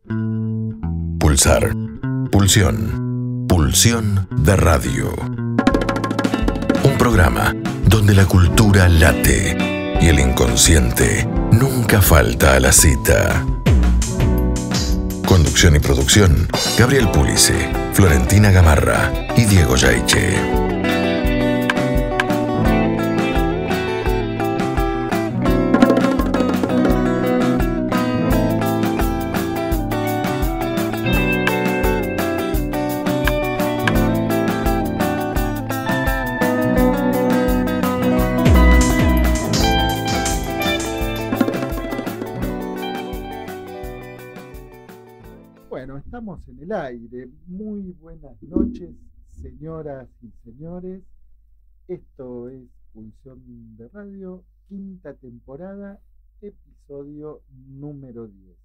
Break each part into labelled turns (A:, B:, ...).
A: Pulsar. Pulsión. Pulsión de radio. Un programa donde la cultura late y el inconsciente nunca falta a la cita. Conducción y producción: Gabriel Pulice, Florentina Gamarra y Diego Yaiche.
B: Estamos en el aire. Muy buenas noches, señoras y señores. Esto es Pulsión de Radio, quinta temporada, episodio número 10.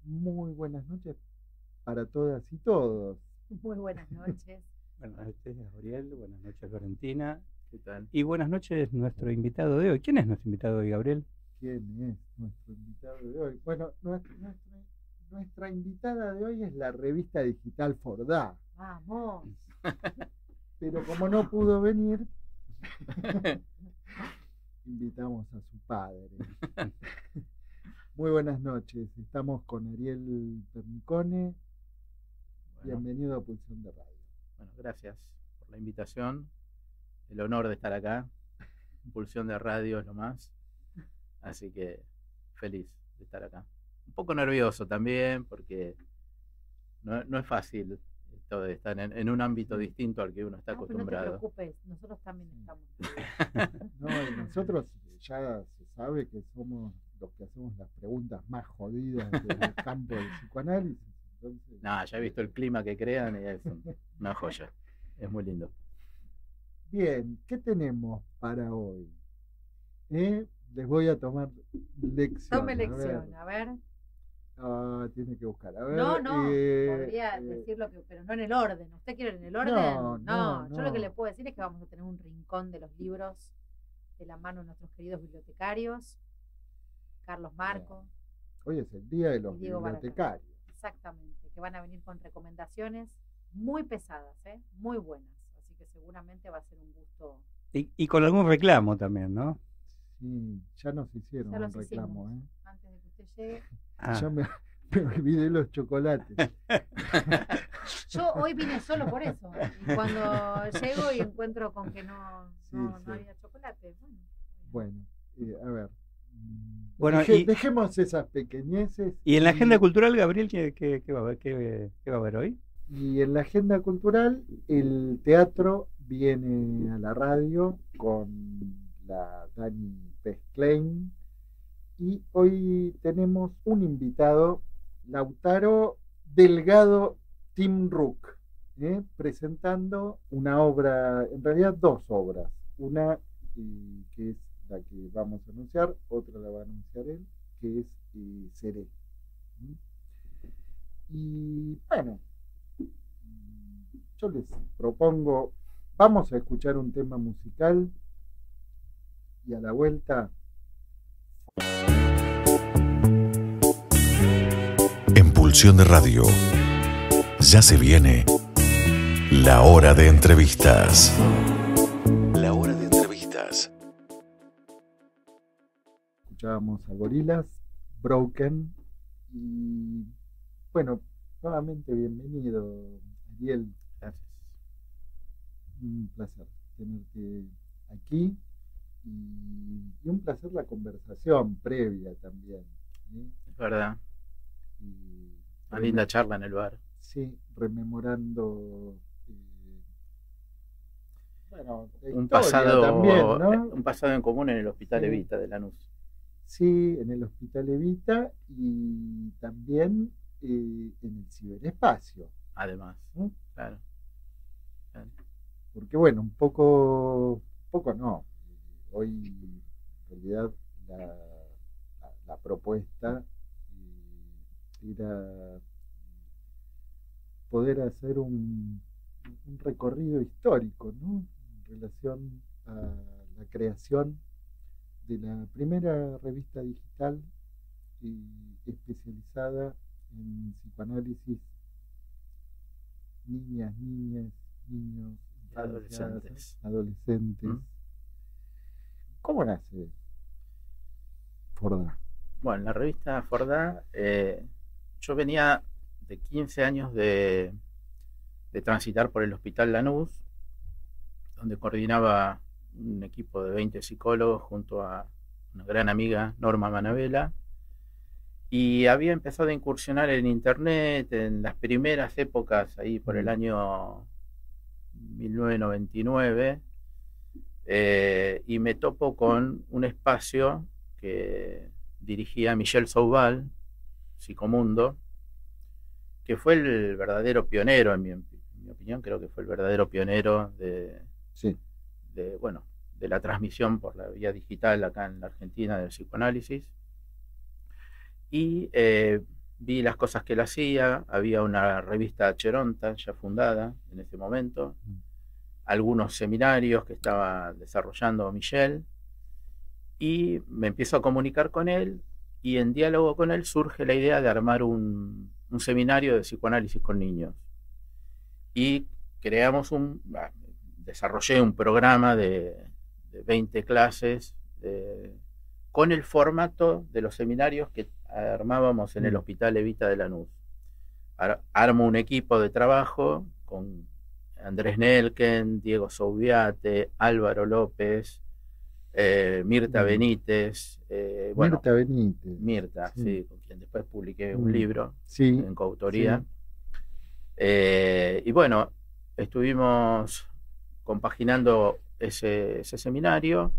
B: Muy buenas noches para todas y todos.
C: Muy buenas noches.
D: Buenas noches, Gabriel. Buenas noches, Florentina. ¿Qué tal? Y buenas noches, nuestro invitado de hoy. ¿Quién es nuestro invitado de hoy, Gabriel?
B: ¿Quién es nuestro invitado de hoy? Bueno, nuestra invitada de hoy es la revista digital Fordá.
C: ¡Vamos!
B: Pero como no pudo venir, invitamos a su padre. Muy buenas noches. Estamos con Ariel Pernicone. Bienvenido a Pulsión de Radio.
E: Bueno, gracias por la invitación. El honor de estar acá. Pulsión de Radio es lo más. Así que feliz de estar acá. Un poco nervioso también, porque no es fácil esto de estar en un ámbito distinto al que uno está acostumbrado.
C: No te preocupes, nosotros también estamos.
B: No, y nosotros ya se sabe que somos los que hacemos las preguntas más jodidas del campo del psicoanálisis. Entonces...
E: No, ya he visto el clima que crean y es una joya. Es muy lindo.
B: Bien, ¿qué tenemos para hoy? Les voy a tomar lección.
C: Tome lección, a ver.
B: Tiene que buscar. A ver,
C: no, podría decirlo, pero no en el orden. ¿Usted quiere en el orden? No. Yo lo que le puedo decir es que vamos a tener un rincón de los libros de la mano de nuestros queridos bibliotecarios. Carlos Marco.
B: Hoy es el día de los bibliotecarios.
C: Exactamente, que van a venir con recomendaciones muy pesadas, muy buenas. Así que seguramente va a ser un gusto.
D: Y con algún reclamo también, ¿no?
B: Sí, ya nos hicieron un reclamo.
C: Antes de que usted llegue.
B: Yo me olvidé los chocolates.
C: Yo hoy vine solo por eso. Y cuando llego y encuentro con que no había chocolate.
B: Bueno, a ver.
D: Bueno,
B: dejemos esas pequeñeces.
D: ¿Y en la agenda cultural, Gabriel, qué va a haber? ¿Qué va a haber hoy?
B: Y en la agenda cultural, el teatro viene a la radio con la Dani Pesclein. Y hoy tenemos un invitado, Lautaro Delgado Timruk, presentando una obra, en realidad dos obras. Una que es la que vamos a anunciar, otra la va a anunciar él, que es Seré. Y bueno, yo les propongo, vamos a escuchar un tema musical y a la vuelta...
A: En Pulsión de Radio, ya se viene la hora de entrevistas. La hora de entrevistas.
B: Escuchábamos a Gorillaz, Broken, y bueno, nuevamente bienvenido, Ariel.
E: Gracias.
B: Un placer tenerte aquí y un placer la conversación previa también.
E: Es verdad. Una linda charla en el bar.
B: Sí, rememorando
E: un pasado
B: también, ¿no?
E: Un pasado en común en el Hospital Evita de Lanús.
B: Sí, en el Hospital Evita y también en el ciberespacio.
E: Además,
B: ¿no?
E: Claro.
B: Porque bueno, un poco no. Hoy en realidad la propuesta era poder hacer un recorrido histórico, ¿no? En relación a la creación de la primera revista digital especializada en psicoanálisis niñas, niños, adolescentes. ¿Cómo nace Forda?
E: Bueno, la revista Forda, yo venía de 15 años de transitar por el Hospital Lanús, donde coordinaba un equipo de 20 psicólogos junto a una gran amiga, Norma Manabela, y había empezado a incursionar en internet en las primeras épocas, ahí por el año 1999, y me topo con un espacio que dirigía Michel Sauval, Psicomundo, que fue el verdadero pionero, en mi opinión, creo que fue el verdadero pionero de la transmisión por la vía digital acá en la Argentina del psicoanálisis. Y vi las cosas que él hacía. Había una revista Cheronta ya fundada en ese momento, algunos seminarios que estaba desarrollando Michel, y me empiezo a comunicar con él, y en diálogo con él surge la idea de armar un seminario de psicoanálisis con niños, y desarrollé un programa de 20 clases con el formato de los seminarios que armábamos en el Hospital Evita de Lanús. Armo un equipo de trabajo con Andrés Nelken, Diego Soubiate, Álvaro López, Mirta Benítez.
B: Mirta Benítez.
E: Mirta, sí, con quien después publiqué un libro en coautoría. Sí. Y bueno, estuvimos compaginando ese seminario.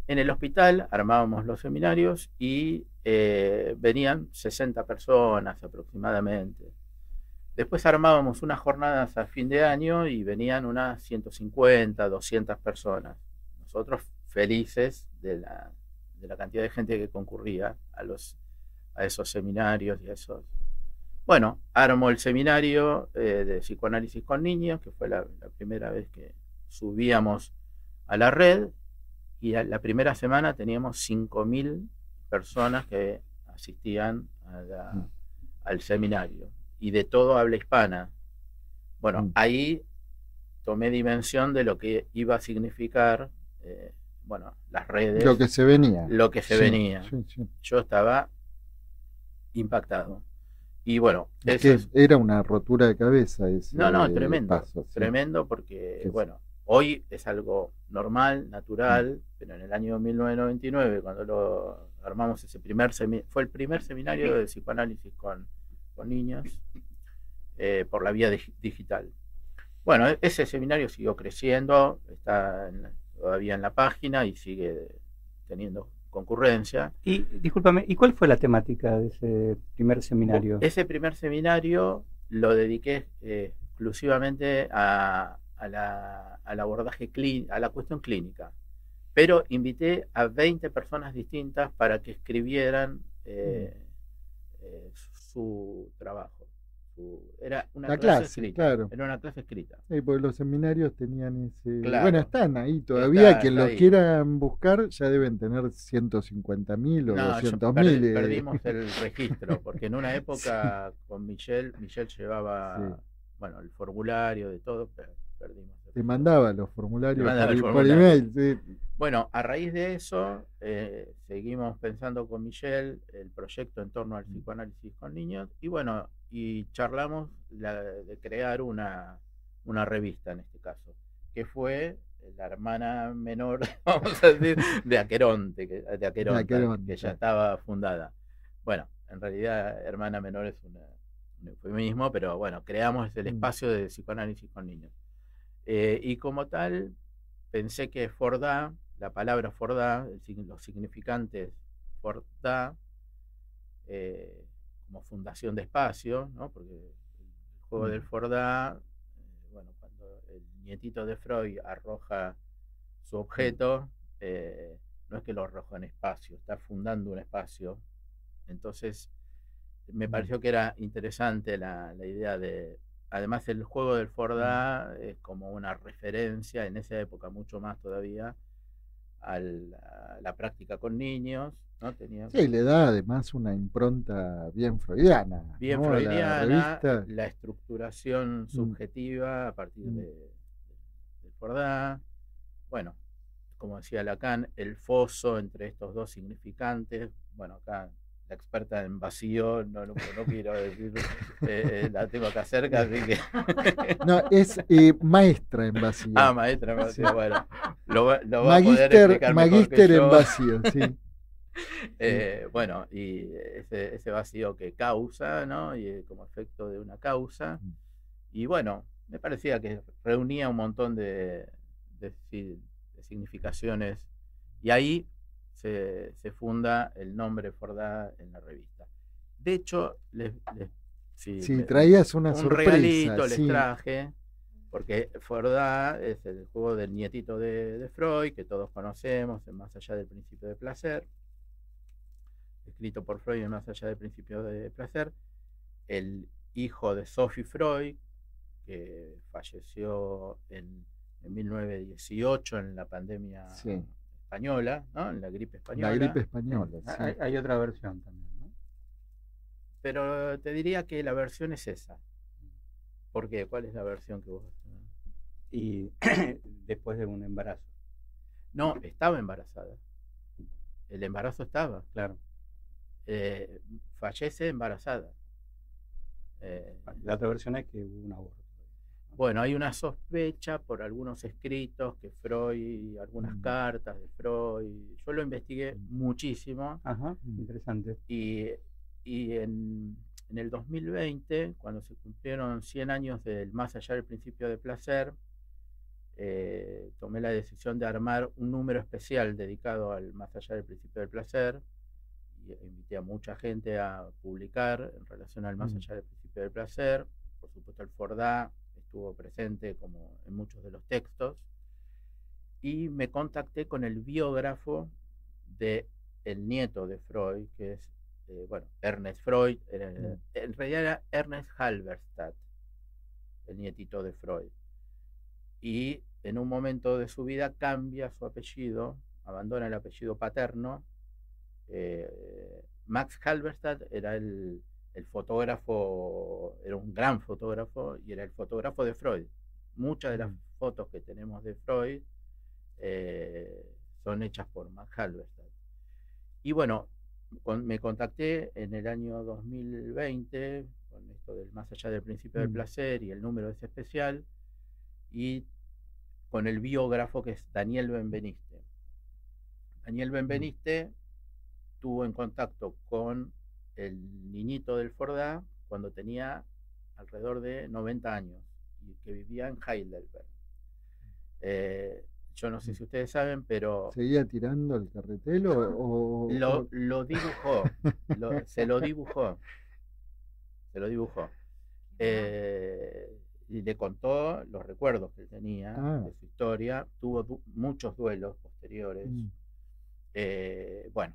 E: En el hospital armábamos los seminarios y venían 60 personas aproximadamente. Después armábamos unas jornadas a fin de año y venían unas 150, 200 personas. Nosotros felices de la cantidad de gente que concurría a esos seminarios y a esos. Bueno, armó el seminario de psicoanálisis con niños, que fue la primera vez que subíamos a la red, y la primera semana teníamos 5.000 personas que asistían al seminario, y de todo habla hispana. Bueno, ahí tomé dimensión de lo que iba a significar las redes.
B: Lo que se venía.
E: Lo que se venía.
B: Sí.
E: Yo estaba impactado. Y bueno,
B: era una rotura de cabeza ese
E: tremendo.
B: paso,
E: tremendo, porque hoy es algo normal, natural, pero en el año 1999, cuando lo armamos fue el primer seminario de psicoanálisis con niños por la vía digital. Bueno, ese seminario siguió creciendo, está todavía en la página y sigue teniendo concurrencia.
D: Y discúlpame, ¿y cuál fue la temática de ese primer seminario?
E: Ese primer seminario lo dediqué exclusivamente al abordaje clínico, a la cuestión clínica, pero invité a 20 personas distintas para que escribieran su trabajo. Era una clase escrita. Claro. Era una clase escrita.
B: Sí, porque los seminarios tenían ese.
E: Claro.
B: Bueno, están ahí todavía. Quien los quieran buscar ya deben tener 150.000 o 200.000.
E: Perdimos el registro, porque en una época con Michel llevaba el formulario de todo, pero perdimos.
B: Te mandaba los formularios por email. Sí.
E: Bueno, a raíz de eso, seguimos pensando con Michel el proyecto en torno al psicoanálisis con niños, y charlamos de crear una revista, en este caso, que fue la hermana menor, vamos a decir, de Aqueronte, que ya estaba fundada. Bueno, en realidad hermana menor es un eufemismo, pero bueno, creamos el espacio de psicoanálisis con niños. Y como tal, pensé que Forda, la palabra Forda, los significantes Forda, como fundación de espacio, ¿no? Porque el juego del Forda, cuando el nietito de Freud arroja su objeto, no es que lo arroja en espacio, está fundando un espacio. Entonces, me pareció que era interesante la idea de. Además, el juego del Forda es como una referencia, en esa época mucho más todavía, a la práctica con niños, ¿no?
B: Sí, le da además una impronta bien freudiana.
E: Bien
B: ¿no?
E: freudiana, la estructuración subjetiva a partir del Fordá. Bueno, como decía Lacan, el foso entre estos dos significantes. Bueno, acá la experta en vacío, no quiero decir, la tengo acá cerca, así que...
B: No, es maestra en vacío.
E: Ah, maestra en vacío, sí. Bueno, lo va a poder explicar
B: magíster en vacío, sí.
E: Bueno, y ese vacío que causa, ¿no? Y como efecto de una causa. Y bueno, me parecía que reunía un montón de significaciones. Y ahí se funda el nombre Fordá en la revista. De hecho,
B: traías una sorpresa.
E: Regalito les traje, porque Fordá es el juego del nietito de Freud, que todos conocemos, en Más allá del principio de placer, escrito por Freud en Más allá del principio de placer, el hijo de Sophie Freud, que falleció en 1918 en la pandemia española, ¿no? En la gripe española.
B: La gripe española, sí.
D: Hay otra versión también, ¿no?
E: Pero te diría que la versión es esa. ¿Por qué? ¿Cuál es la versión que vos?
D: Y después de un embarazo.
E: No, estaba embarazada. El embarazo estaba.
D: Claro.
E: Fallece embarazada.
D: La otra versión es que hubo un aborto.
E: Bueno, hay una sospecha por algunos escritos que Freud, algunas cartas de Freud. Yo lo investigué muchísimo.
D: Ajá, interesante.
E: Y en el 2020, cuando se cumplieron 100 años del Más allá del principio de placer, tomé la decisión de armar un número especial dedicado al Más allá del principio del placer. Y invité a mucha gente a publicar en relación al Más allá del principio del placer. Por supuesto, el Fordá estuvo presente como en muchos de los textos, y me contacté con el biógrafo de el nieto de Freud, que es Ernest Freud. En realidad era Ernest Halberstadt, el nietito de Freud, y en un momento de su vida cambia su apellido, abandona el apellido paterno. Max Halberstadt era el fotógrafo, era un gran fotógrafo y era el fotógrafo de Freud. Muchas de las fotos que tenemos de Freud son hechas por Max Halberstadt. Y bueno, me contacté en el año 2020 con esto del Más allá del principio del placer y el número ese especial, y con el biógrafo, que es Daniel Benveniste. Daniel Benveniste estuvo en contacto con el niñito del Fordá cuando tenía alrededor de 90 años y que vivía en Heidelberg. Yo no sé si ustedes saben, pero...
B: ¿Seguía tirando el carretel o...?
E: Lo dibujó, se lo dibujó. Y le contó los recuerdos que tenía de su historia. Tuvo muchos duelos posteriores. Bueno,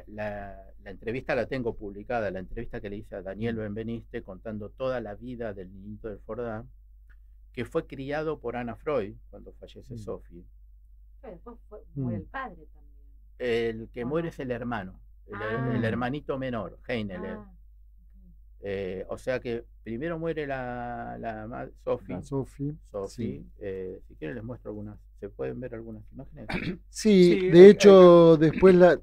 E: la entrevista la tengo publicada, la entrevista que le hice a Daniel Benveniste contando toda la vida del niñito del Fordá, que fue criado por Ana Freud cuando fallece Sophie.
C: Pero después muere el padre también.
E: El que muere es el hermano, el hermanito menor, Heineler. O sea que primero muere la Sophie.
B: Sí.
E: Si quieren les muestro algunas. ¿Se pueden ver algunas imágenes?
B: Sí, de hecho después las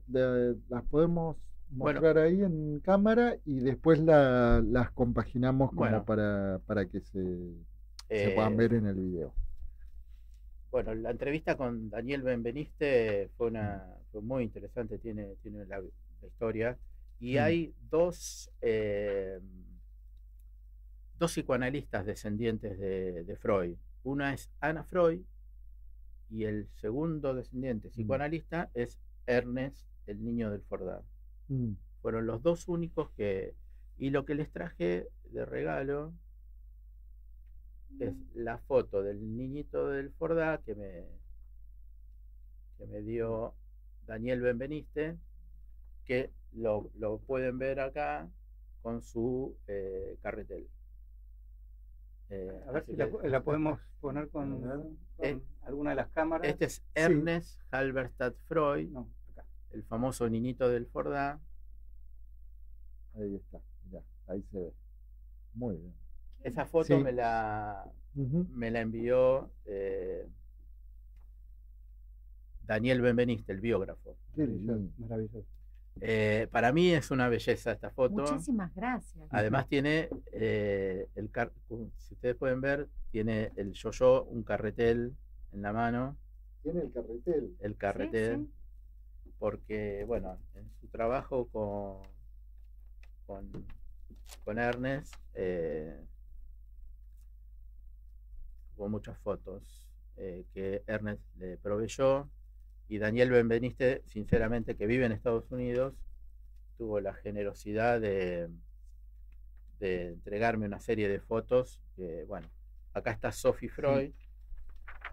B: podemos mostrar ahí en cámara y después las compaginamos como para que se puedan ver en el video.
E: Bueno, la entrevista con Daniel Benveniste fue muy interesante, tiene la historia. Y hay dos psicoanalistas descendientes de Freud. Una es Ana Freud y el segundo descendiente psicoanalista es Ernest, el niño del Fordá. Fueron los dos únicos que... Y lo que les traje de regalo es la foto del niñito del Fordá que me dio Daniel Benveniste, que lo pueden ver acá con su carretel.
D: A ver si la podemos poner con alguna de las cámaras.
E: Este es Ernest Halberstadt Freud,
D: No, acá.
E: el famoso niñito del Fordá.
B: Ahí está, mirá, ahí se ve. Muy bien.
E: Esa foto
B: Sí.
E: me la
B: Ujú.
E: envió Daniel Benveniste, el biógrafo.
B: Qué lindo.
D: Maravilloso.
E: Para mí es una belleza esta foto.
C: Muchísimas gracias.
E: Además tiene, si ustedes pueden ver, tiene el yo-yo, un carretel en la mano.
B: Tiene el carretel.
E: El carretel.
C: Sí,
E: Porque, bueno, en su trabajo con Ernest, hubo muchas fotos que Ernest le proveyó, y Daniel Benveniste, sinceramente, que vive en Estados Unidos, tuvo la generosidad de entregarme una serie de fotos que, bueno, acá está Sophie Freud,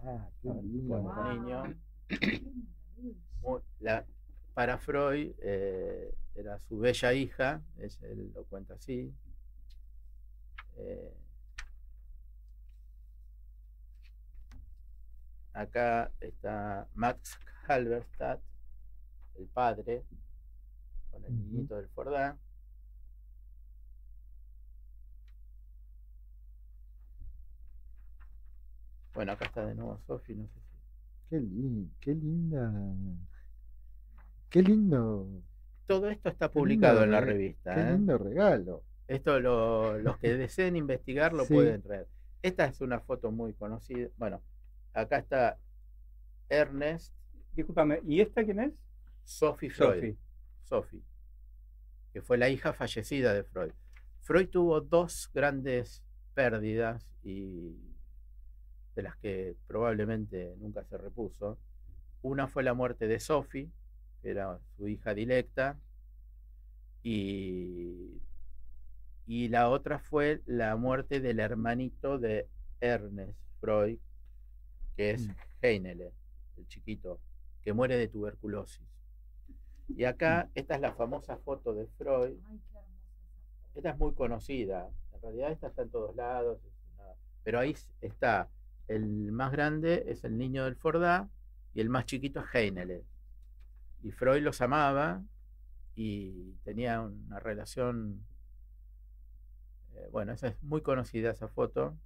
B: Ah, qué
E: con
B: lindo.
E: el niño. Para Freud era su bella hija, él lo cuenta así. Acá está Max Halberstadt, el padre, con el niñito del Fordá. Bueno, acá está de nuevo Sophie, no sé si.
B: Qué linda. Qué lindo.
E: Todo esto está publicado
B: lindo,
E: en la revista.
B: Qué lindo regalo.
E: Esto los que deseen investigar lo
B: Sí.
E: pueden traer. Esta es una foto muy conocida. Bueno, acá está Ernest,
D: Discúlpame, ¿y esta quién es?
E: Sophie Freud. Sophie, que fue la hija fallecida de Freud. Freud tuvo dos grandes pérdidas, y de las que probablemente nunca se repuso. Una fue la muerte de Sophie, que era su hija directa, y la otra fue la muerte del hermanito de Ernest Freud, que es Heinele, el chiquito, que muere de tuberculosis. Y acá, esta es la famosa foto de Freud.
C: Ay, qué hermosa esa foto.
E: Esta es muy conocida. En realidad esta está en todos lados. Pero ahí está. El más grande es el niño del Fordá y el más chiquito es Heinele. Y Freud los amaba y tenía una relación. Bueno, esa es muy conocida, esa foto.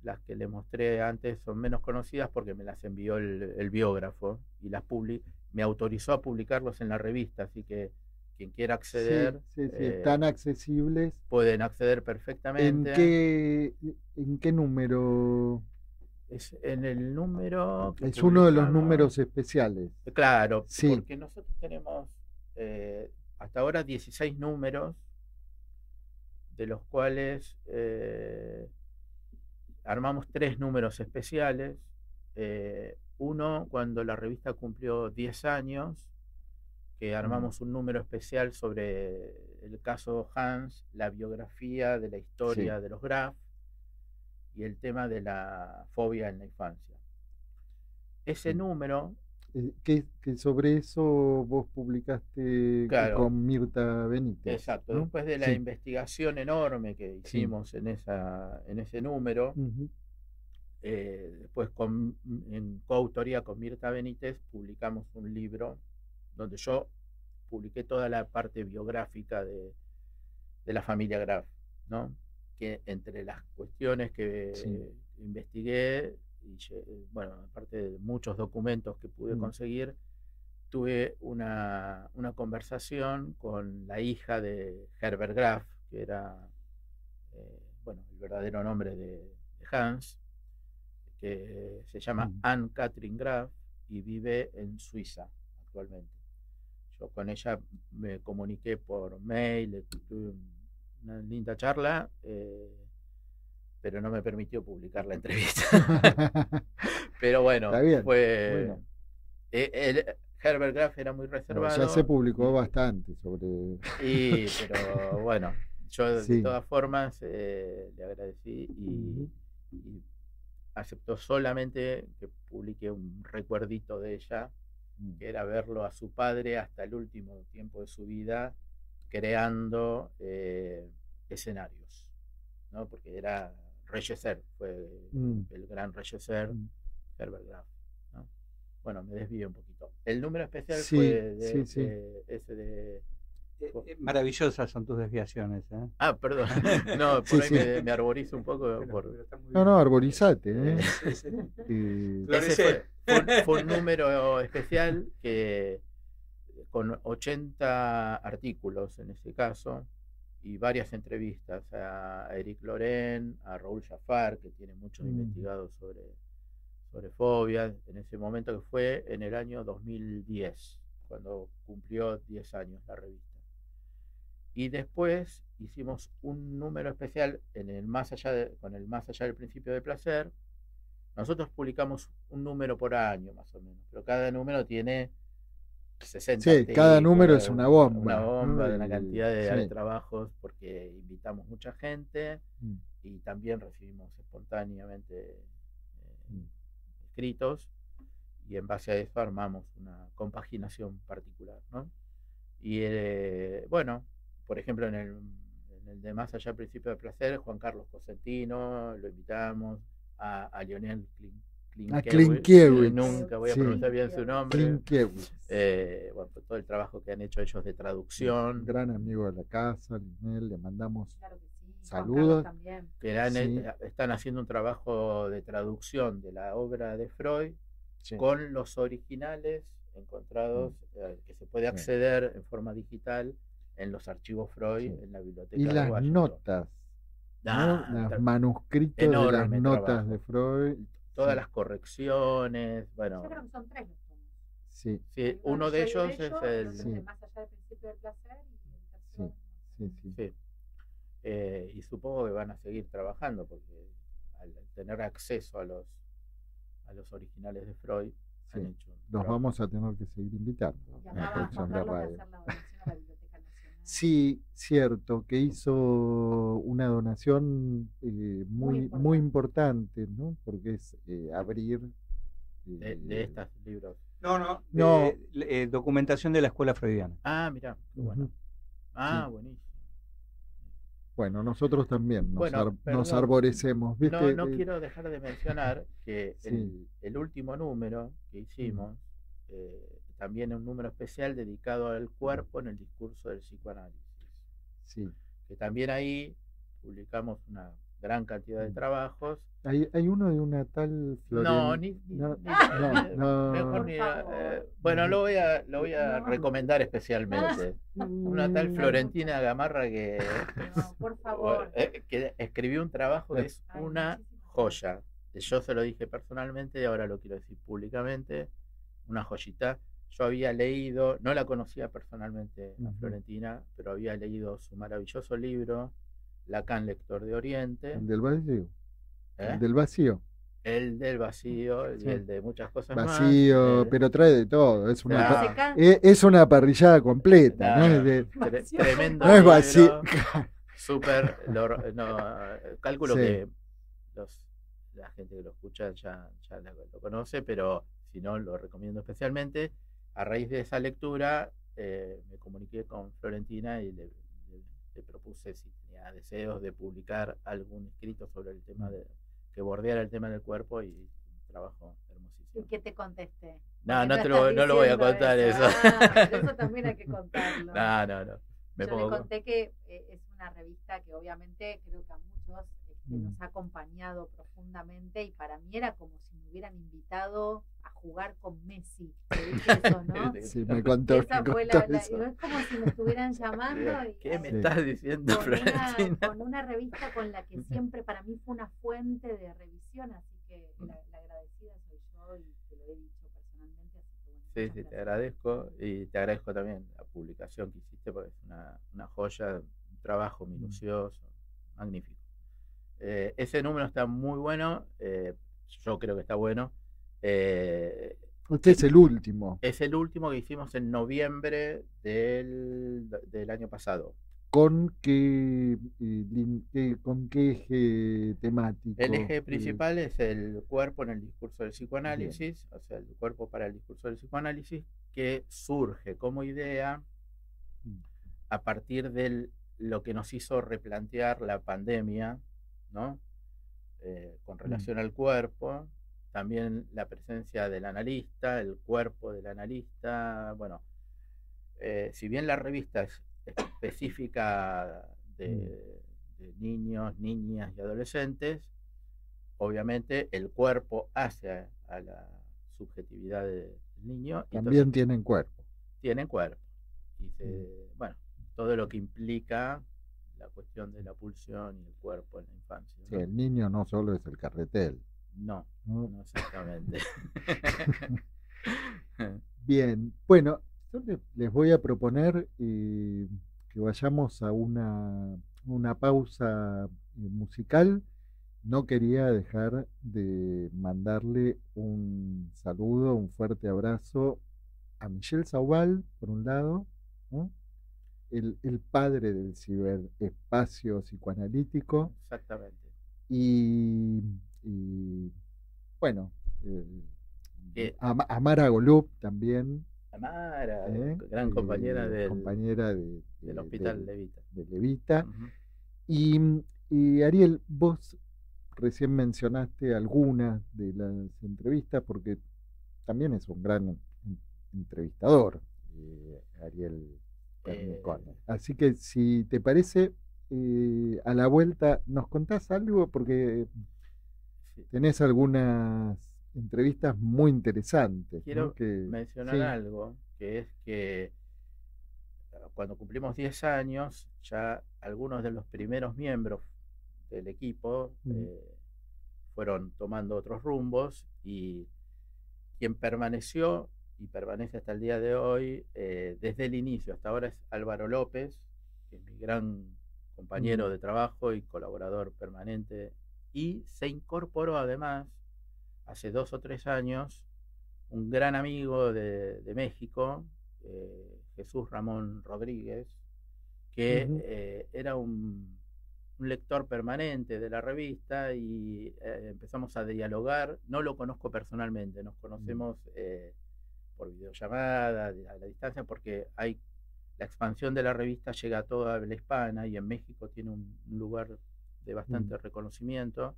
E: Las que le mostré antes son menos conocidas porque me las envió el biógrafo y las me autorizó a publicarlos en la revista, así que quien quiera acceder,
B: Sí, están accesibles.
E: pueden acceder perfectamente.
B: ¿En qué número?
E: Es en el número que
B: Es uno de los
E: publicamos.
B: números especiales.
E: Claro,
B: Sí.
E: porque nosotros tenemos hasta ahora 16 números, de los cuales armamos 3 números especiales. Uno cuando la revista cumplió 10 años, que armamos un número especial sobre el caso Hans, la biografía de la historia de los Graf y el tema de la fobia en la infancia. Ese número...
B: Que sobre eso vos publicaste con Mirta Benítez.
E: Exacto,
B: ¿no?
E: después de la investigación enorme que hicimos en ese número, después en coautoría con Mirta Benítez publicamos un libro donde yo publiqué toda la parte biográfica de la familia Graf, ¿no? Que entre las cuestiones que investigué, y bueno, aparte de muchos documentos que pude conseguir, tuve una conversación con la hija de Herbert Graf, que era bueno, el verdadero nombre de Hans, que se llama Anne-Catherine Graf y vive en Suiza actualmente. Yo con ella me comuniqué por mail, tuve una linda charla, pero no me permitió publicar la entrevista. Pero bueno, fue... Bueno. Herbert Graf era muy reservado.
B: Ya se publicó bastante sobre...
E: pero bueno, yo de todas formas le agradecí y aceptó solamente que publique un recuerdito de ella, que era verlo a su padre hasta el último tiempo de su vida creando escenarios, ¿no? Porque era Regisser, fue el gran Regisser, Herbert Graf, ¿no? Bueno, me desvío un poquito. El número especial fue ese de...
D: Maravillosas son tus desviaciones, ¿eh?
E: Ah, perdón. No, por ahí me arborizo un poco.
B: No, arborizate.
E: Ese fue un número especial que con 80 artículos en ese caso y varias entrevistas a Eric Loren, a Raúl Jafar, que tiene muchos investigados sobre fobias, en ese momento que fue en el año 2010, cuando cumplió 10 años la revista. Y después hicimos un número especial con el Más allá del principio de placer. Nosotros publicamos un número por año, más o menos, pero cada número tiene 60 artículos,
B: cada número es una bomba.
E: Una bomba de una cantidad de trabajos, porque invitamos mucha gente y también recibimos espontáneamente escritos, y en base a eso armamos una compaginación particular, ¿no? Y bueno, por ejemplo, en el de Más allá del principio de placer, Juan Carlos Cosentino, lo invitamos, a Lionel
B: Klinkiewicz.
E: Nunca voy a pronunciar bien su nombre. Bueno, pues todo el trabajo que han hecho ellos de traducción.
B: Un gran amigo de la casa, Lionel, le mandamos saludos.
E: Que están haciendo un trabajo de traducción de la obra de Freud con los originales encontrados, que se puede acceder en forma digital en los archivos Freud, en la biblioteca
B: y
E: de
B: las
E: Washington.
B: Los manuscritos de las notas de Freud.
E: Todas las correcciones, bueno.
C: Yo creo que son 3 los tomos.
E: Sí, uno de ellos es el
C: Más allá del principio del placer, y el tercero.
E: Y supongo que van a seguir trabajando, porque al tener acceso a los originales de Freud, han hecho
B: los vamos a tener que seguir invitando
C: a la producción de radio.
B: Sí, cierto, que hizo una donación muy importante, ¿no? Porque es abrir...
E: de estos libros.
D: No. Documentación de la escuela freudiana.
E: Ah, mirá, qué bueno. Buenísimo.
B: Bueno, nosotros también nos arborecemos. ¿Viste?
E: No quiero dejar de mencionar que el último número que hicimos, también es un número especial dedicado al cuerpo en el discurso del psicoanálisis.
B: Sí.
E: Que también ahí publicamos una gran cantidad de trabajos.
B: Hay uno de una tal
E: Florentina. Mejor ni. Bueno, lo voy a recomendar especialmente. Una tal Florentina Gamarra que,
C: por favor.
E: Que escribió un trabajo que es una joya. Yo se lo dije personalmente y ahora lo quiero decir públicamente. Una joyita. Yo había leído, no la conocía personalmente a Florentina, pero había leído su maravilloso libro, Lacan, lector de Oriente.
B: El del vacío. El del vacío.
E: El del vacío y el de muchas cosas más.
B: Pero trae de todo. Es una parrillada completa.
E: Tremendo.
B: No es vacío.
E: Súper. Calculo que la gente que lo escucha ya lo conoce, pero si no, lo recomiendo especialmente. A raíz de esa lectura, me comuniqué con Florentina y le propuse si tenía deseos de publicar algún escrito sobre el tema que bordeara el tema del cuerpo, y un trabajo hermosísimo.
C: ¿Y qué te contesté?
E: No lo voy a contar eso.
C: Pero eso también hay que contarlo.
E: No.
C: Yo le conté que es una revista que obviamente creo que a muchos nos ha acompañado profundamente, y para mí era como si me hubieran invitado a jugar con Messi. Te dije eso, ¿no?
B: Sí, me contó.
C: Esa fue es como si me estuvieran llamando.
E: ¿Qué me estás diciendo, Florentina?
C: Con una revista con la que siempre para mí fue una fuente de revisión, así que la agradecida soy yo, y te lo he dicho personalmente. Así que
E: te agradezco, y te agradezco también la publicación que hiciste, porque es una joya, un trabajo minucioso, magnífico. Ese número está muy bueno, yo creo que está bueno.
B: Este es el último.
E: Es el último que hicimos en noviembre del año pasado.
B: ¿Con qué eje temático?
E: El eje principal es el cuerpo en el discurso del psicoanálisis, o sea, el cuerpo para el discurso del psicoanálisis, que surge como idea a partir de lo que nos hizo replantear la pandemia, ¿no? con relación al cuerpo, también la presencia del analista, el cuerpo del analista. Bueno, si bien la revista es específica de niños, niñas y adolescentes, obviamente el cuerpo hace a la subjetividad del niño.
B: También tienen cuerpo.
E: Tienen cuerpo. Y bueno, todo lo que implica la cuestión de la pulsión y el cuerpo en la infancia, ¿no?
B: Sí, el niño no solo es el carretel.
E: No exactamente.
B: Bien, bueno, yo les voy a proponer que vayamos a una pausa musical. No quería dejar de mandarle un saludo, un fuerte abrazo a Michel Saubal, por un lado, ¿no? El padre del ciberespacio psicoanalítico.
E: Exactamente.
B: Y bueno, a Mara Golub también.
E: Mara, gran compañera del Hospital Levita.
B: De Levita. Uh-huh. Y Ariel, vos recién mencionaste algunas de las entrevistas, porque también es un gran entrevistador, Ariel. Así que si te parece, a la vuelta nos contás algo, porque tenés algunas entrevistas muy interesantes.
E: Quiero,
B: ¿no?
E: mencionar algo, que es que cuando cumplimos 10 años, ya algunos de los primeros miembros del equipo fueron tomando otros rumbos, y quien permaneció y permanece hasta el día de hoy, desde el inicio hasta ahora, es Álvaro López, que es mi gran compañero de trabajo y colaborador permanente, y se incorporó además hace 2 o 3 años un gran amigo de México, Jesús Ramón Rodríguez, que era un lector permanente de la revista, y empezamos a dialogar. No lo conozco personalmente, nos conocemos por videollamada, a la distancia, porque la expansión de la revista llega a toda habla hispana, y en México tiene un lugar de bastante reconocimiento.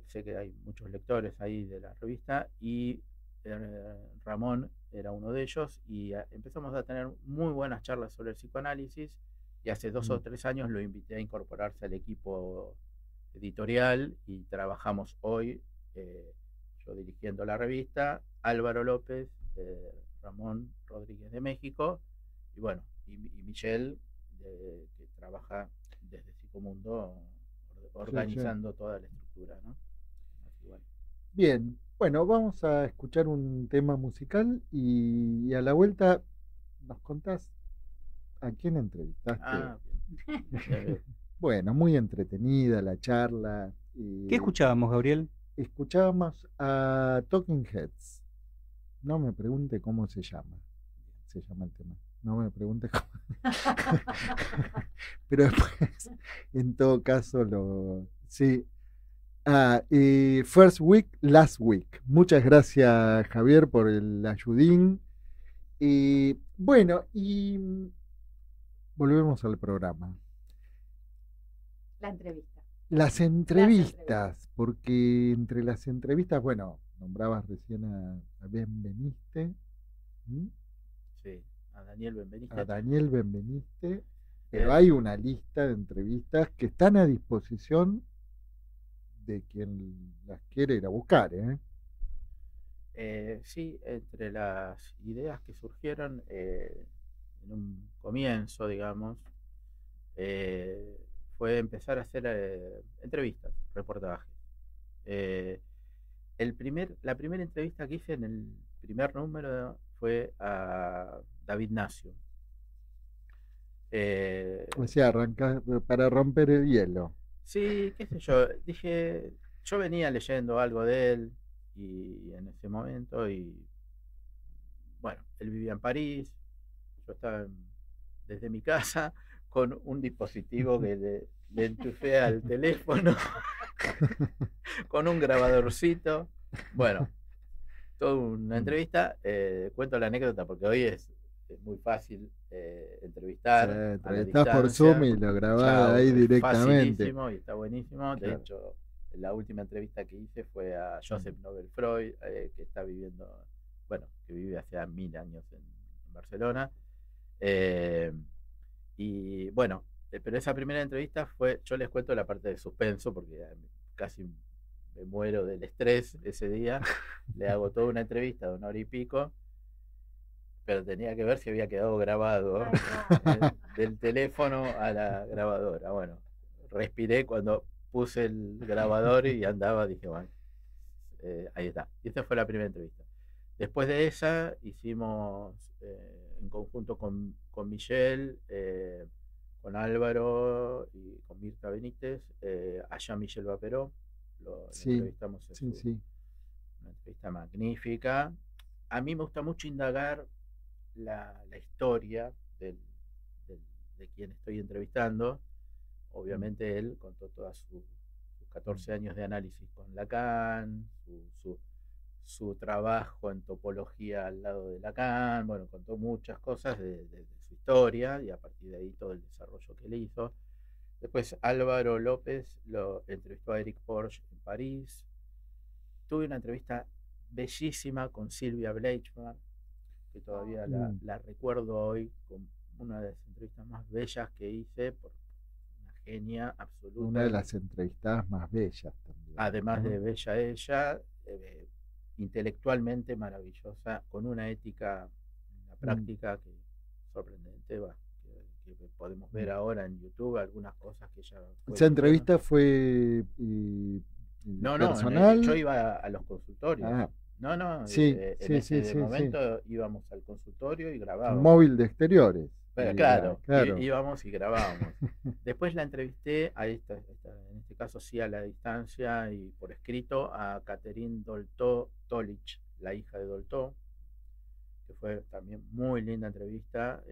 E: Sé que hay muchos lectores ahí de la revista, y Ramón era uno de ellos, y empezamos a tener muy buenas charlas sobre el psicoanálisis, y hace 2 o 3 años lo invité a incorporarse al equipo editorial, y trabajamos hoy, yo dirigiendo la revista, Álvaro López, Ramón Rodríguez de México, y bueno, y Michelle, que trabaja desde Psicomundo organizando toda la estructura, ¿no? Así, bueno.
B: Bien, bueno, vamos a escuchar un tema musical, y a la vuelta nos contás a quién entrevistaste.
E: Bien.
B: Bueno, muy entretenida la charla.
D: ¿Qué escuchábamos, Gabriel?
B: Escuchábamos a Talking Heads. No me pregunte cómo se llama. Se llama el tema. No me pregunte cómo. Pero después, en todo caso, sí. First Week, Last Week. Muchas gracias, Javier, por el ayudín. Bueno, y volvemos al programa.
C: La entrevista.
B: Las entrevistas, porque entre las entrevistas, bueno, nombrabas recién a Benveniste.
E: Sí, a Daniel Benveniste.
B: A Daniel Benveniste, pero hay una lista de entrevistas que están a disposición de quien las quiere ir a buscar,
E: Sí, entre las ideas que surgieron en un comienzo, digamos, fue empezar a hacer entrevistas, reportajes. La primera entrevista que hice en el primer número fue a David Nacio.
B: O sea, arrancar para romper el hielo.
E: Sí, qué sé yo. Dije, yo venía leyendo algo de él, y en ese momento, y bueno, él vivía en París, yo estaba desde mi casa con un dispositivo que le enchufé al teléfono con un grabadorcito. Bueno, toda una entrevista. Cuento la anécdota porque hoy es muy fácil entrevistar.
B: Entrevistás por Zoom y lo grabás ahí directamente.
E: Facilísimo, y está buenísimo. De hecho, la última entrevista que hice fue a Joseph Nobel Freud, que está viviendo, bueno, que vive hace 1000 años en Barcelona. Y bueno, pero esa primera entrevista fue, yo les cuento la parte de suspenso, porque casi me muero del estrés ese día. Le hago toda una entrevista de 1 hora y pico, pero tenía que ver si había quedado grabado del teléfono a la grabadora. Bueno, respiré cuando puse el grabador y andaba, dije, bueno, ahí está. Y esta fue la primera entrevista. Después de esa hicimos en conjunto con Michelle, con Álvaro y con Mirta Benítez, allá Michelle Vaperó. Lo entrevistamos en una entrevista magnífica. A mí me gusta mucho indagar la historia de quien estoy entrevistando. Obviamente él contó todas sus 14 años de análisis con Lacan, su trabajo en topología al lado de Lacan, bueno, contó muchas cosas de su historia y a partir de ahí todo el desarrollo que él hizo. Después Álvaro López lo entrevistó a Eric Porsche en París. Tuve una entrevista bellísima con Silvia Bleichmann, que todavía la recuerdo hoy como una de las entrevistas más bellas que hice, por una genia absoluta.
B: Una de las entrevistadas más bellas también.
E: Además de bella ella, intelectualmente maravillosa, con una ética en la práctica que sorprendente, que podemos ver ahora en YouTube algunas cosas que ella fue.
B: ¿Esa entrevista fue personal?
E: Yo iba a los consultorios. En ese momento íbamos al consultorio y grabábamos.
B: Un móvil de exteriores.
E: Pero claro. Íbamos y grabábamos. Después la entrevisté, en este caso sí a la distancia y por escrito, a Catherine Dolto-Tolich, la hija de Dolto, que fue también muy linda entrevista,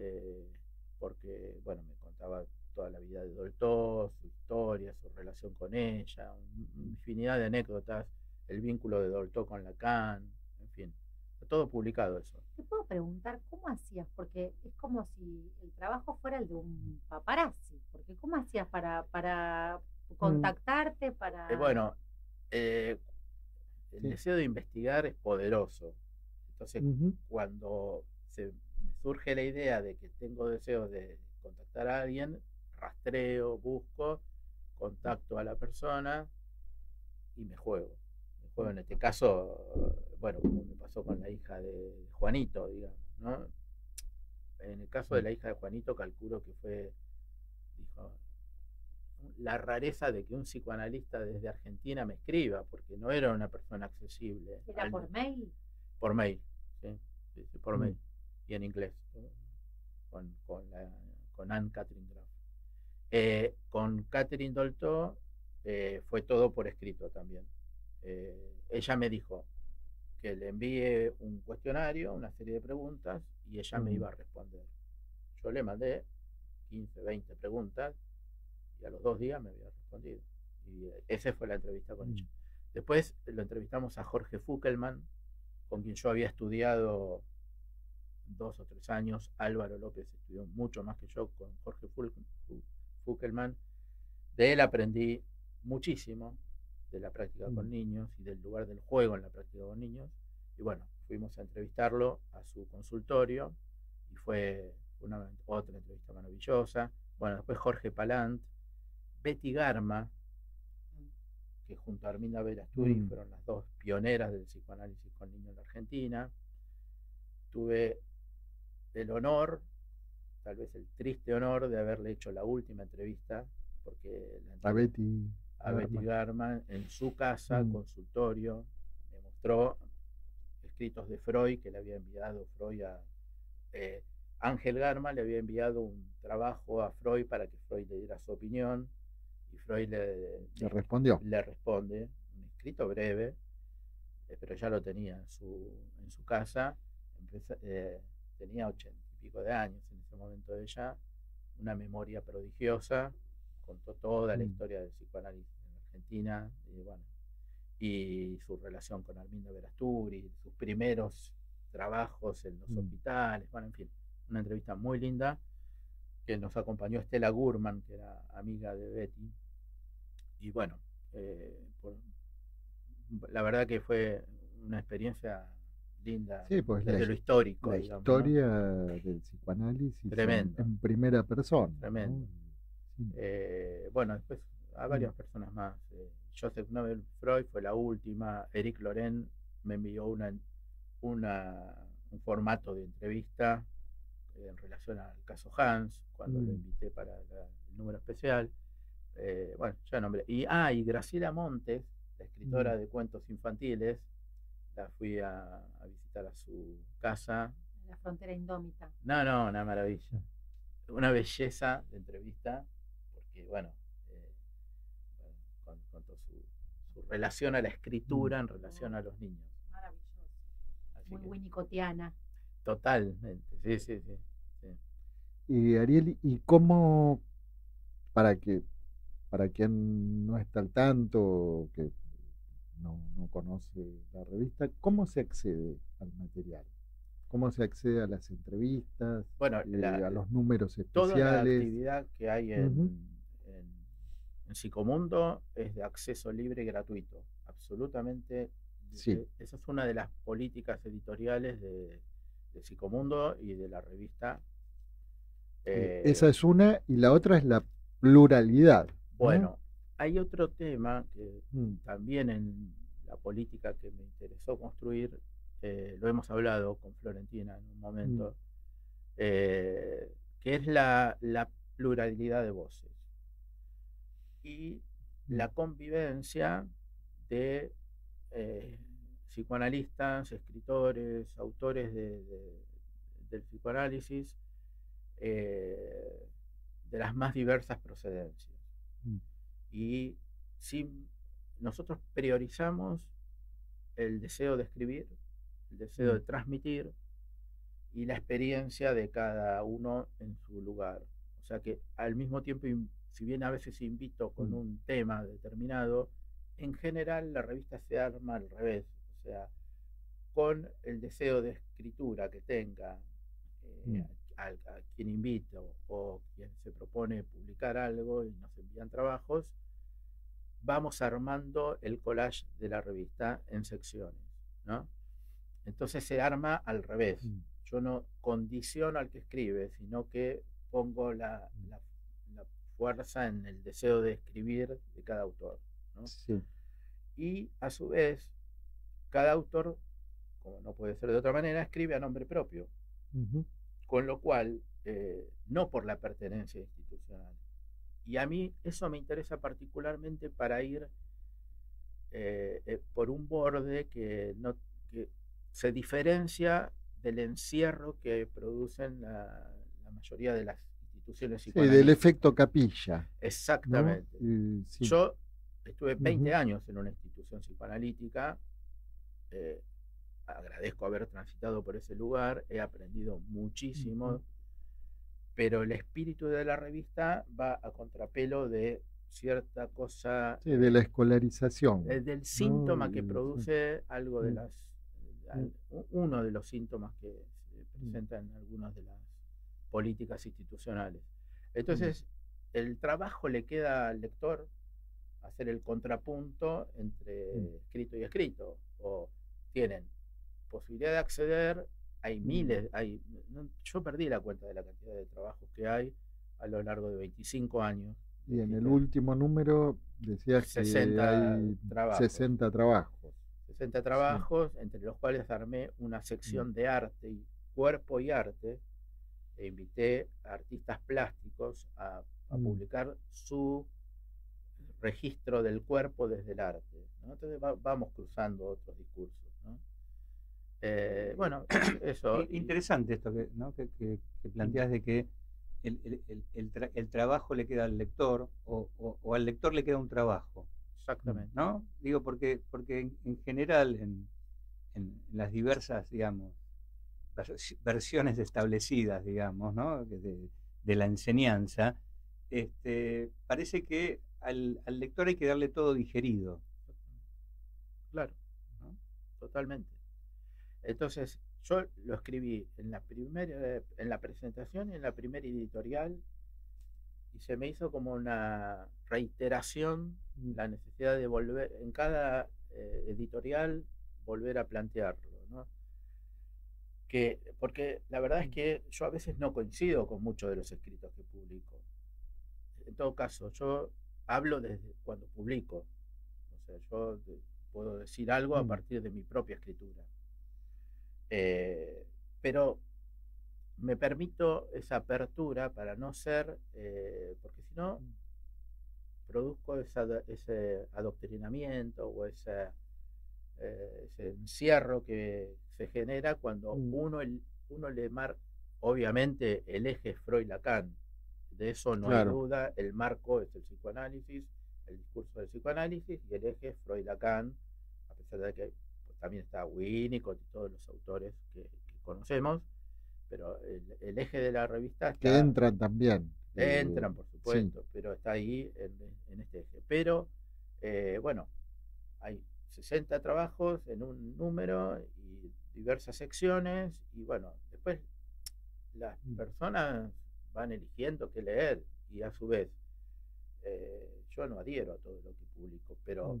E: porque bueno, me contaba toda la vida de Dolto, su historia, su relación con ella, una infinidad de anécdotas, el vínculo de Dolto con Lacan, en fin, está todo publicado eso.
C: Te puedo preguntar cómo hacías, porque es como si el trabajo fuera el de un paparazzi, porque ¿cómo hacías para contactarte, para...?
E: El deseo de investigar es poderoso. Entonces, cuando me surge la idea de que tengo deseo de contactar a alguien, rastreo, busco, contacto a la persona y me juego. En este caso, bueno, como me pasó con la hija de Juanito, digamos, ¿no? En el caso de la hija de Juanito, calculo que dijo, la rareza de que un psicoanalista desde Argentina me escriba, porque no era una persona accesible.
C: ¿Era por mail?
E: Por mail, sí, por mail. Y en inglés, con Anne-Catherine Graf. Con Catherine Dolto fue todo por escrito también. Ella me dijo que le envíe un cuestionario, una serie de preguntas, y ella me iba a responder. Yo le mandé 15, 20 preguntas, y a los 2 días me había respondido. Y esa fue la entrevista con ella. Después lo entrevistamos a Jorge Fuckelman, con quien yo había estudiado 2 o 3 años. Álvaro López estudió mucho más que yo con Jorge Fuckelman. De él aprendí muchísimo, de la práctica con niños y del lugar del juego en la práctica con niños. Y bueno, fuimos a entrevistarlo a su consultorio y fue otra entrevista maravillosa. Bueno, después Jorge Palant, Betty Garma, que junto a Arminda Verasturi fueron las 2 pioneras del psicoanálisis con niños en la Argentina. Tuve el honor, tal vez el triste honor, de haberle hecho la última entrevista, porque
B: a Betty
E: Garma en su casa, consultorio, me mostró escritos de Freud que le había enviado Freud a Ángel Garma, le había enviado un trabajo a Freud para que Freud le diera su opinión, y Freud le responde un escrito breve, pero ya lo tenía en su casa. Tenía 80 y pico de años en ese momento ella, una memoria prodigiosa, contó toda la historia del psicoanálisis en Argentina, y su relación con Arminda Verasturi, sus primeros trabajos en los hospitales, en fin, una entrevista muy linda, que nos acompañó Estela Gurman, que era amiga de Betty, y bueno, la verdad que fue una experiencia linda,
B: Sí, pues
E: desde lo histórico,
B: la
E: digamos,
B: historia del psicoanálisis
E: Tremendo.
B: en primera persona.
E: Tremendo.
B: ¿no? Sí.
E: Bueno, después a varias personas más. Joseph Nobel Freud fue la última. Eric Loren me envió un formato de entrevista en relación al caso Hans, cuando lo invité para el número especial. Bueno, ya nombré. Y Graciela Montes, la escritora de cuentos infantiles, la fui a visitar a su casa.
C: La frontera indómita.
E: No, una maravilla. Una belleza de entrevista, porque bueno, con toda su relación a la escritura en relación a los niños.
C: Maravilloso.
E: Así
C: Muy
E: que,
C: winnicottiana.
E: totalmente, sí.
B: Y Ariel, ¿y cómo, para quien no está al tanto, que no conoce la revista, cómo se accede al material? ¿Cómo se accede a las entrevistas,
E: Bueno,
B: a los números
E: toda la
B: especiales?
E: actividad que hay en Psicomundo es de acceso libre y gratuito, absolutamente.
B: Sí.
E: Esa es una de las políticas editoriales de Psicomundo y de la revista.
B: Esa es una, y la otra es la pluralidad.
E: Bueno, hay otro tema que también en la política que me interesó construir, lo hemos hablado con Florentina en un momento, que es la pluralidad de voces y la convivencia de psicoanalistas, escritores, autores del psicoanálisis, de las más diversas procedencias. Y si nosotros priorizamos el deseo de escribir, el deseo de transmitir y la experiencia de cada uno en su lugar. O sea que al mismo tiempo, si bien a veces invito con un tema determinado, en general la revista se arma al revés. O sea, con el deseo de escritura que tenga a quien invito o quien se propone publicar algo y nos envían trabajos, vamos armando el collage de la revista en secciones, ¿no? Entonces se arma al revés. Yo no condiciono al que escribe, sino que pongo la fuerza en el deseo de escribir de cada autor, ¿no?
B: Sí.
E: Y a su vez, cada autor, como no puede ser de otra manera, escribe a nombre propio. Con lo cual, no por la pertenencia institucional. Y a mí eso me interesa particularmente para ir por un borde que se diferencia del encierro que producen la mayoría de las instituciones psicoanalíticas.
B: Sí, del efecto capilla.
E: Exactamente.
B: ¿No? Sí.
E: Yo estuve 20 años en una institución psicoanalítica, agradezco haber transitado por ese lugar, he aprendido muchísimo, pero el espíritu de la revista va a contrapelo de cierta cosa,
B: sí, de la escolarización,
E: del síntoma que produce algo de uno de los síntomas que se presentan en algunas de las políticas institucionales. Entonces, el trabajo le queda al lector hacer el contrapunto entre escrito y escrito, o tienen posibilidad de acceder, hay miles, yo perdí la cuenta de la cantidad de trabajos que hay a lo largo de 25 años.
B: Y en el último número decías
E: 60
B: que hay
E: trabajos.
B: 60 trabajos.
E: 60 trabajos, entre los cuales armé una sección de arte, y cuerpo y arte, e invité a artistas plásticos a publicar su registro del cuerpo desde el arte, ¿no? Entonces vamos cruzando otros discursos, ¿no? Bueno, eso.
D: Interesante esto que planteas, de que el trabajo le queda al lector, o al lector le queda un trabajo.
E: Exactamente.
D: ¿No? Digo, porque en general, en las diversas, digamos, versiones establecidas, digamos, ¿no? de la enseñanza, parece que al lector hay que darle todo digerido.
E: Claro, ¿no? Totalmente. Entonces, yo lo escribí en la presentación y en la primera editorial, y se me hizo como una reiteración la necesidad de volver, en cada editorial, volver a plantearlo, ¿no? Porque la verdad es que yo a veces no coincido con muchos de los escritos que publico. En todo caso, yo hablo desde cuando publico. O sea, yo puedo decir algo a partir de mi propia escritura. Pero me permito esa apertura para no ser, porque si no, produzco ese adoctrinamiento o ese encierro que se genera cuando uno le marca, obviamente el eje es Freud-Lacan, de eso no hay duda, el marco es el psicoanálisis, el discurso del psicoanálisis, y el eje es Freud-Lacan, a pesar de que pues, también está Winnicott y todos los autores que conocemos, pero el eje de la revista está,
B: que entran también.
E: Entran, por supuesto, pero está ahí en este eje. Pero, bueno, hay 60 trabajos en un número y diversas secciones, y bueno, después las personas van eligiendo qué leer, y a su vez, yo no adhiero a todo lo que publico, pero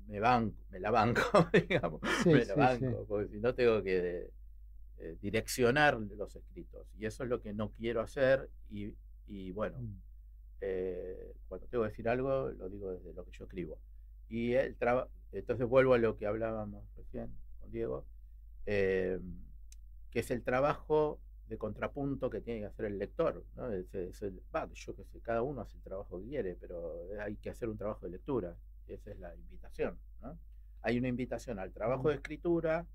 E: me la banco, digamos, porque si no tengo que direccionar los escritos, y eso es lo que no quiero hacer, y bueno, cuando tengo que decir algo, lo digo desde lo que yo escribo. Y entonces vuelvo a lo que hablábamos recién con Diego, que es el trabajo de contrapunto que tiene que hacer el lector, ¿no? Yo qué sé, cada uno hace el trabajo que quiere, pero hay que hacer un trabajo de lectura, y esa es la invitación, ¿no? Hay una invitación al trabajo de escritura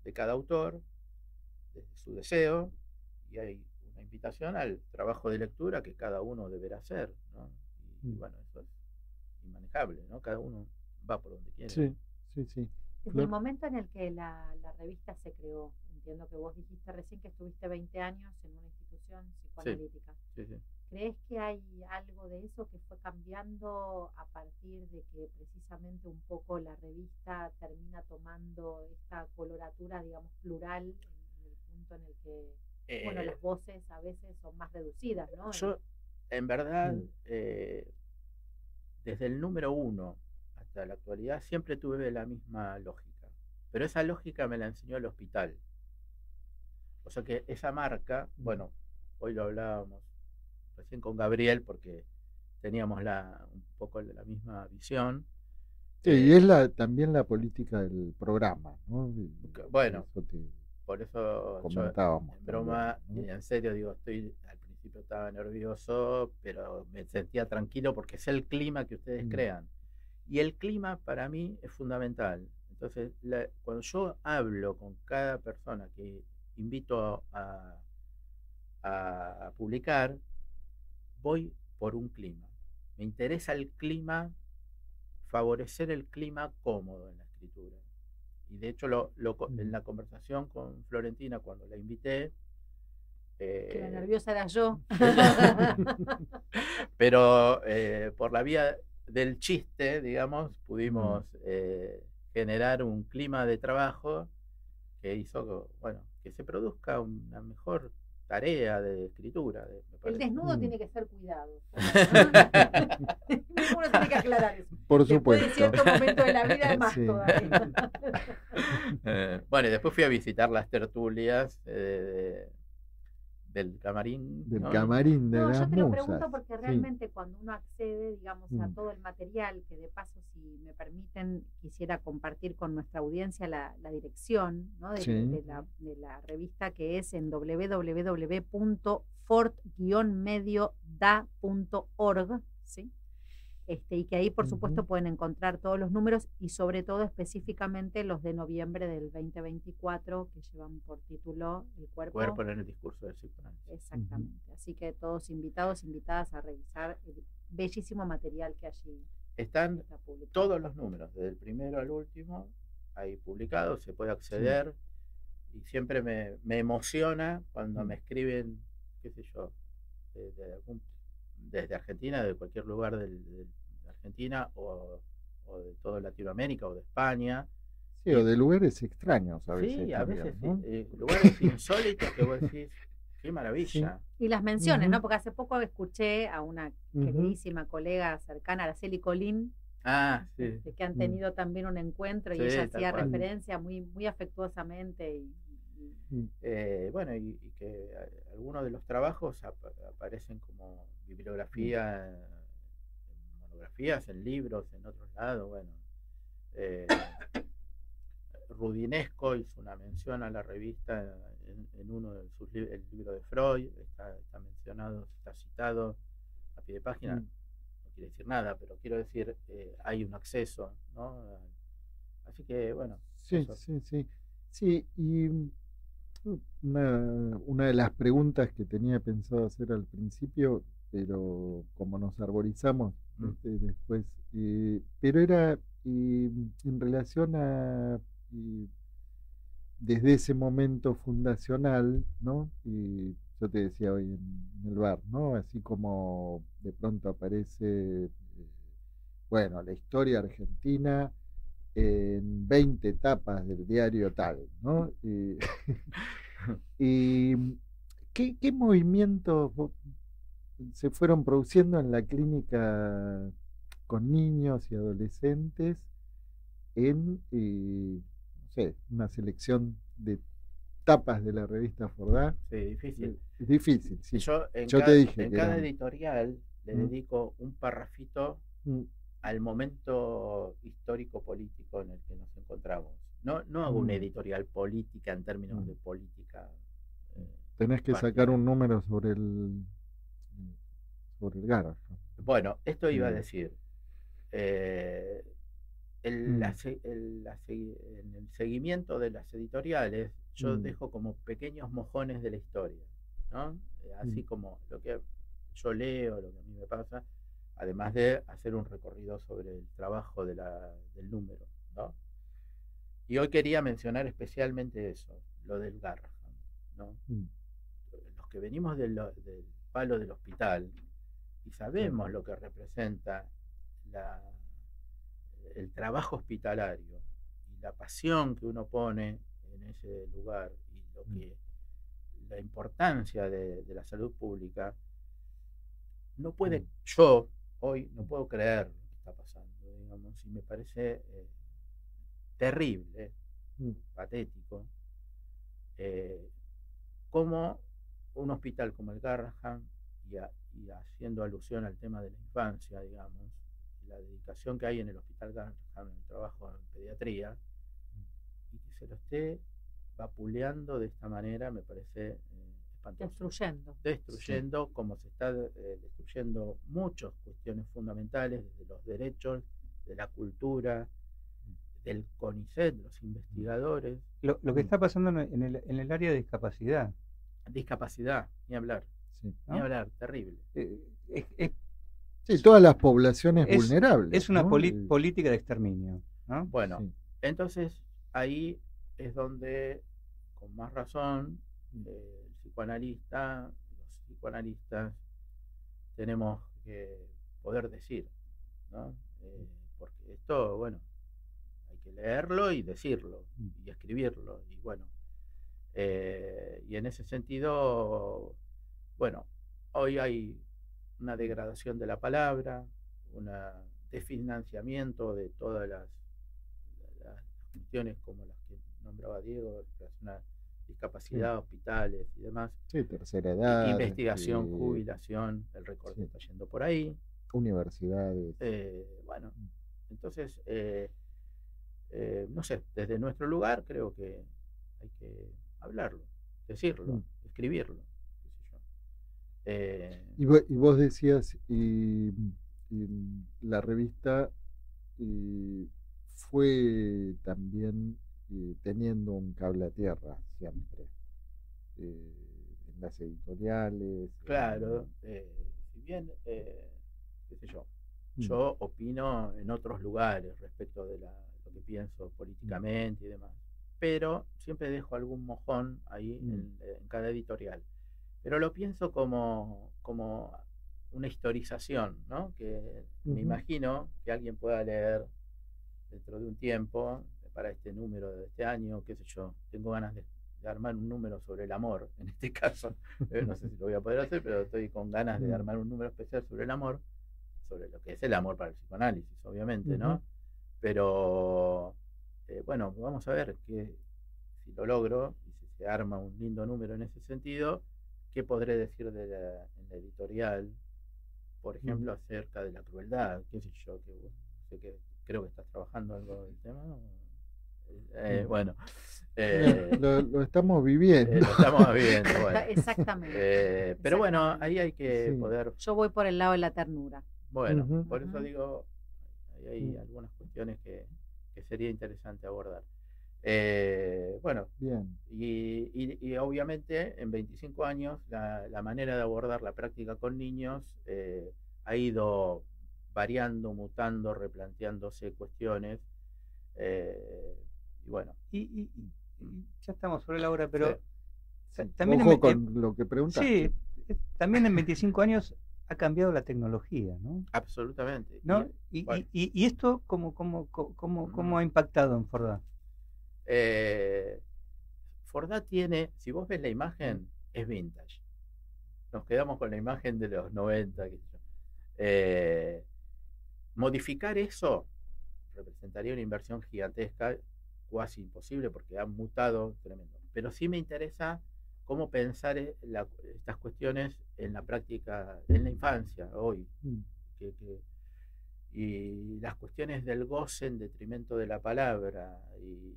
E: de cada autor, desde su deseo, y hay una invitación al trabajo de lectura que cada uno deberá hacer, ¿no? Y bueno, eso es inmanejable, ¿no? Cada uno va por donde quiere.
B: Sí.
C: Desde el momento en el que la revista se creó, entiendo que vos dijiste recién que estuviste 20 años en una institución psicoanalítica.
E: Sí.
C: ¿Crees que hay algo de eso que fue cambiando a partir de que precisamente un poco la revista termina tomando esta coloratura, digamos, plural, en el punto en el que, bueno, las voces a veces son más reducidas, ¿no?
E: Yo, en verdad, desde el número 1 hasta la actualidad, siempre tuve la misma lógica. Pero esa lógica me la enseñó el hospital. O sea que esa marca, bueno, hoy lo hablábamos recién con Gabriel porque teníamos un poco la misma visión.
B: Sí, y es también la política del programa, ¿no?
E: Bueno, por eso
B: comentábamos.
E: Yo, en broma
B: también, ¿no?
E: y en serio digo, al principio estaba nervioso, pero me sentía tranquilo porque es el clima que ustedes crean. Y el clima para mí es fundamental. Entonces, cuando yo hablo con cada persona que invito a publicar, voy por un clima. Me interesa el clima, favorecer el clima cómodo en la escritura. Y de hecho, en la conversación con Florentina, cuando la invité,
C: que la nerviosa era yo.
E: Pero por la vía del chiste, digamos, pudimos generar un clima de trabajo que hizo, bueno, que se produzca una mejor tarea de escritura.
C: El desnudo tiene que ser cuidado. Uno tiene que aclarar eso.
B: Por supuesto.
C: Después de cierto momento de la vida, más todavía.
E: Bueno, y después fui a visitar las tertulias del camarín.
B: Del camarín de las
C: yo te lo
B: musas.
C: pregunto porque realmente cuando uno accede, digamos, a todo el material, que de paso, si me permiten, quisiera compartir con nuestra audiencia la dirección, ¿no? de la revista, que es en www.fort-medioda.org, ¿sí? Y que ahí, por supuesto, pueden encontrar todos los números y sobre todo específicamente los de noviembre del 2024 que llevan por título El cuerpo
E: en el discurso del psicoanálisis.
C: Exactamente. Así que todos invitados, invitadas a revisar el bellísimo material que allí
E: están todos los números, desde el primero al último, ahí publicados, se puede acceder y siempre me emociona cuando me escriben, qué sé yo, desde Argentina, de cualquier lugar de Argentina o de toda Latinoamérica o de España.
B: Sí, o de lugares extraños a veces.
E: Sí, a
B: también,
E: veces
B: ¿no?
E: sí, lugares insólitos que vos decís, Qué maravilla.
C: Sí. Y las menciones, ¿no? Porque hace poco escuché a una queridísima colega cercana, Araceli Colín,
E: sí.
C: que han tenido también un encuentro y ella hacía referencia muy, muy afectuosamente.
E: Bueno, y que algunos de los trabajos aparecen como bibliografía, en monografías, en libros, en otros lados. Bueno, Rudinesco hizo una mención a la revista en uno de sus libros, el libro de Freud, está mencionado, está citado a pie de página. No quiere decir nada, pero quiero decir, hay un acceso, ¿no? Así que, bueno.
B: Sí, y una de las preguntas que tenía pensado hacer al principio, pero como nos arborizamos después, pero era en relación a desde ese momento fundacional, ¿no? Y yo te decía hoy en el bar, ¿no? Así como de pronto aparece, bueno, la historia argentina en 20 etapas del diario tal, ¿no? Y ¿qué movimientos se fueron produciendo en la clínica con niños y adolescentes en, no sé, una selección de tapas de la revista Fordá?
E: Sí, difícil.
B: Difícil, sí.
E: Yo
B: te dije
E: en cada editorial le dedico un parrafito al momento histórico-político en el que nos encontramos. No hago una editorial política en términos de política.
B: Tenés que sacar un número sobre el Garrahan.
E: Bueno, esto iba a decir. En el seguimiento de las editoriales, yo dejo como pequeños mojones de la historia, ¿no? Así como lo que yo leo, lo que a mí me pasa, además de hacer un recorrido sobre el trabajo del número, ¿no? Y hoy quería mencionar especialmente eso, lo del Garrahan, ¿no? Los que venimos del palo del hospital y sabemos lo que representa el trabajo hospitalario y la pasión que uno pone en ese lugar y la importancia de la salud pública, yo hoy no puedo creer lo que está pasando, digamos, y me parece terrible, patético, como un hospital como el Garrahan, y haciendo alusión al tema de la infancia, digamos, la dedicación que hay en el Hospital Garrahan en el trabajo en pediatría, y que se lo esté vapuleando de esta manera, me parece espantoso. Destruyendo, como se está destruyendo muchas cuestiones fundamentales, desde los derechos, de la cultura, del CONICET, los investigadores.
D: Lo que está pasando en el área de discapacidad.
E: Discapacidad, ni hablar. ¿No? Ni hablar, terrible.
B: Sí, todas las poblaciones vulnerables.
D: Es una política de exterminio, ¿no?
E: Bueno, entonces ahí es donde, con más razón, los psicoanalistas, tenemos que poder decir, ¿no? Porque esto, bueno, hay que leerlo y decirlo, y escribirlo, y bueno. Y en ese sentido, bueno, hoy hay una degradación de la palabra, un desfinanciamiento de todas las cuestiones como las que nombraba Diego, una discapacidad, hospitales y demás.
B: Sí, tercera edad.
E: Investigación, jubilación, el recorte está yendo por ahí.
B: Universidades.
E: Bueno, entonces, no sé, desde nuestro lugar creo que hay que hablarlo, decirlo, escribirlo.
B: Y vos decías, la revista fue también teniendo un cable a tierra siempre, en las editoriales.
E: Claro, si bien, qué sé yo, yo opino en otros lugares respecto de lo que pienso políticamente y demás, pero siempre dejo algún mojón ahí en cada editorial. Pero lo pienso como una historización, ¿no? Que me imagino que alguien pueda leer dentro de un tiempo, para este número de este año, qué sé yo, tengo ganas de armar un número sobre el amor, en este caso. No sé si lo voy a poder hacer, pero estoy con ganas de armar un número especial sobre el amor, sobre lo que es el amor para el psicoanálisis, obviamente, ¿no? Pero, bueno, vamos a ver si lo logro y si se arma un lindo número en ese sentido, qué podré decir en la editorial, por ejemplo, acerca de la crueldad, qué sé yo, creo que estás trabajando algo del tema. Bueno,
B: lo estamos viviendo.
E: Lo estamos viviendo, bueno.
C: Exactamente.
E: Pero bueno, ahí hay que poder...
C: Yo voy por el lado de la ternura.
E: Bueno, por eso digo, ahí hay algunas cuestiones que sería interesante abordar. Bueno,
B: bien.
E: Y obviamente en 25 años la manera de abordar la práctica con niños ha ido variando, mutando, replanteándose cuestiones. Y bueno.
D: Y ya estamos sobre la hora, pero
B: sí.
D: También
B: Ojo con lo que preguntaste.
D: Sí, también en 25 años ha cambiado la tecnología, ¿no?
E: Absolutamente.
D: ¿No? ¿Y esto cómo ha impactado en Fordá?
E: Fordá tiene, si vos ves la imagen, es vintage. Nos quedamos con la imagen de los 90. Modificar eso representaría una inversión gigantesca, casi imposible, porque han mutado tremendo. Pero sí me interesa cómo pensar estas cuestiones en la práctica, en la infancia, hoy. Y las cuestiones del goce en detrimento de la palabra, y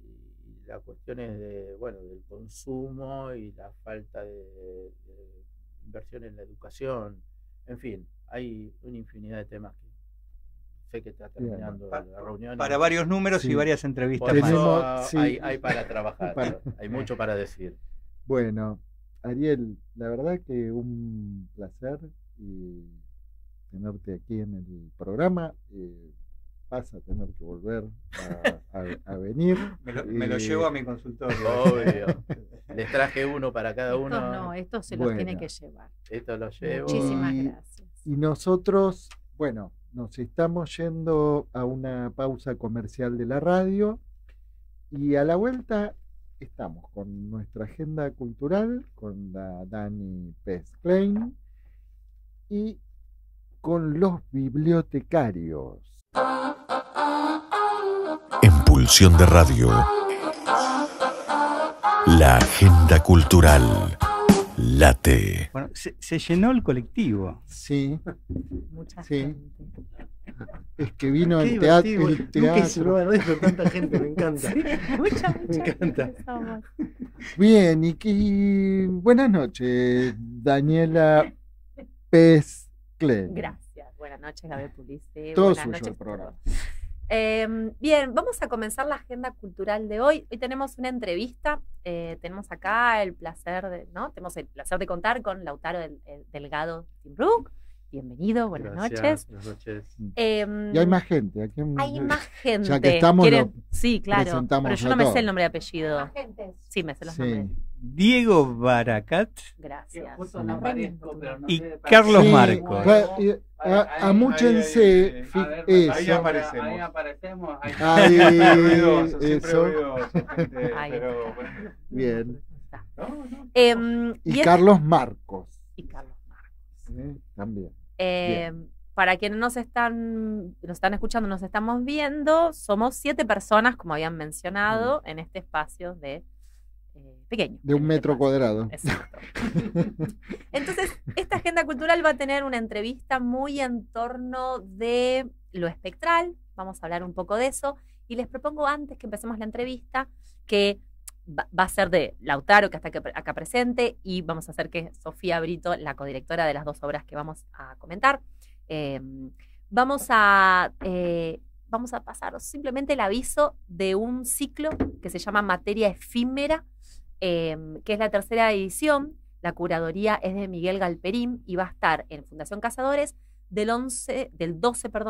E: las cuestiones del consumo y la falta de inversión en la educación. En fin, hay una infinidad de temas que sé que está terminando la reunión.
D: Para varios números y varias entrevistas
E: más. Hay para trabajar, hay mucho para decir.
B: Bueno, Ariel, la verdad que un placer tenerte aquí en el programa. Vas a tener que volver a venir.
D: Me lo llevo a mi consultorio.
E: Obvio. Les traje uno para cada uno.
C: Estos se los tiene que llevar.
E: Esto lo llevo.
C: Muchísimas gracias.
B: Y nosotros, bueno, nos estamos yendo a una pausa comercial de la radio y a la vuelta estamos con nuestra agenda cultural, con la Dani Pez-Klein y con los bibliotecarios.
A: En Pulsión de Radio, la agenda cultural late.
D: Bueno, se llenó el colectivo.
B: Sí.
C: Mucha
B: gente. Es que
F: vino
B: el teatro.
F: Nunca hice una vez con tanta gente, me encanta.
C: Sí, mucha
F: me encanta.
B: Bien, y buenas noches, Daniela Pez-Klein.
G: Gracias, buenas noches, Gabriel Pulice.
B: Todo
G: buenas
B: suyo
G: noches
B: el programa.
G: Bien, vamos a comenzar la agenda cultural de hoy. Hoy tenemos una entrevista, tenemos acá el placer de contar con Lautaro Delgado Timbrook. Bienvenido, buenas noches.
E: Buenas noches.
B: Y hay más gente.
G: Hay más gente.
B: Ya que estamos,
G: sí, claro, pero yo no me sé el nombre y apellido. Sí, me sé los nombres.
D: Diego Baracat.
G: Gracias.
D: Y Carlos Marcos.
B: Amúchense.
F: Ahí aparecemos. Pero bueno.
B: Bien.
G: Y
B: Carlos Marcos. También.
G: Para quienes nos están escuchando, nos estamos viendo, somos 7 personas, como habían mencionado, en este espacio de pequeño.
B: De 1 metro cuadrado.
G: Exacto. Entonces, esta agenda cultural va a tener una entrevista muy en torno de lo espectral, vamos a hablar un poco de eso, y les propongo antes que empecemos la entrevista que va a ser de Lautaro, que está acá presente, y vamos a hacer que Sofía Brito, la codirectora de las 2 obras que vamos a comentar, vamos a pasaros simplemente el aviso de un ciclo que se llama Materia Efímera, que es la 3ª edición. La curaduría es de Miguel Galperín y va a estar en Fundación Cazadores del 12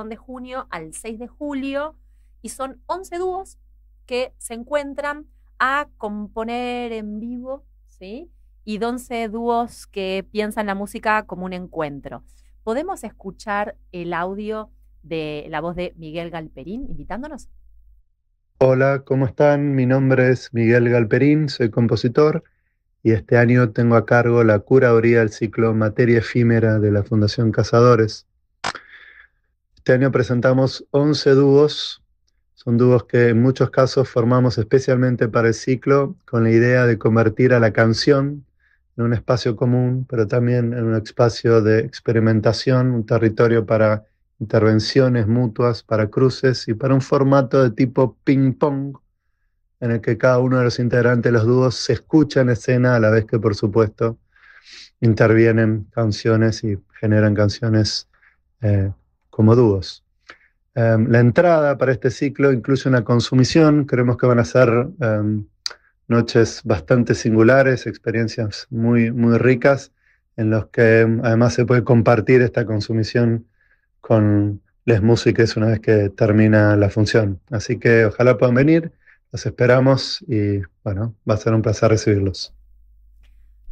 G: de junio al 6 de julio, y son 11 dúos que se encuentran a componer en vivo, ¿sí? Y 11 dúos que piensan la música como un encuentro. ¿Podemos escuchar el audio de la voz de Miguel Galperín invitándonos?
H: Hola, ¿cómo están? Mi nombre es Miguel Galperín, soy compositor y este año tengo a cargo la curaduría del ciclo Materia Efímera de la Fundación Cazadores. Este año presentamos 11 dúos, son dúos que en muchos casos formamos especialmente para el ciclo con la idea de convertir a la canción en un espacio común, pero también en un espacio de experimentación, un territorio para intervenciones mutuas, para cruces y para un formato de tipo ping-pong, en el que cada uno de los integrantes de los dúos se escucha en escena a la vez que, por supuesto, intervienen canciones y generan canciones como dúos. La entrada para este ciclo incluye una consumición. Creemos que van a ser noches bastante singulares, experiencias muy, muy ricas, en los que además se puede compartir esta consumición con les músicos una vez que termina la función. Así que ojalá puedan venir, los esperamos y bueno, va a ser un placer recibirlos.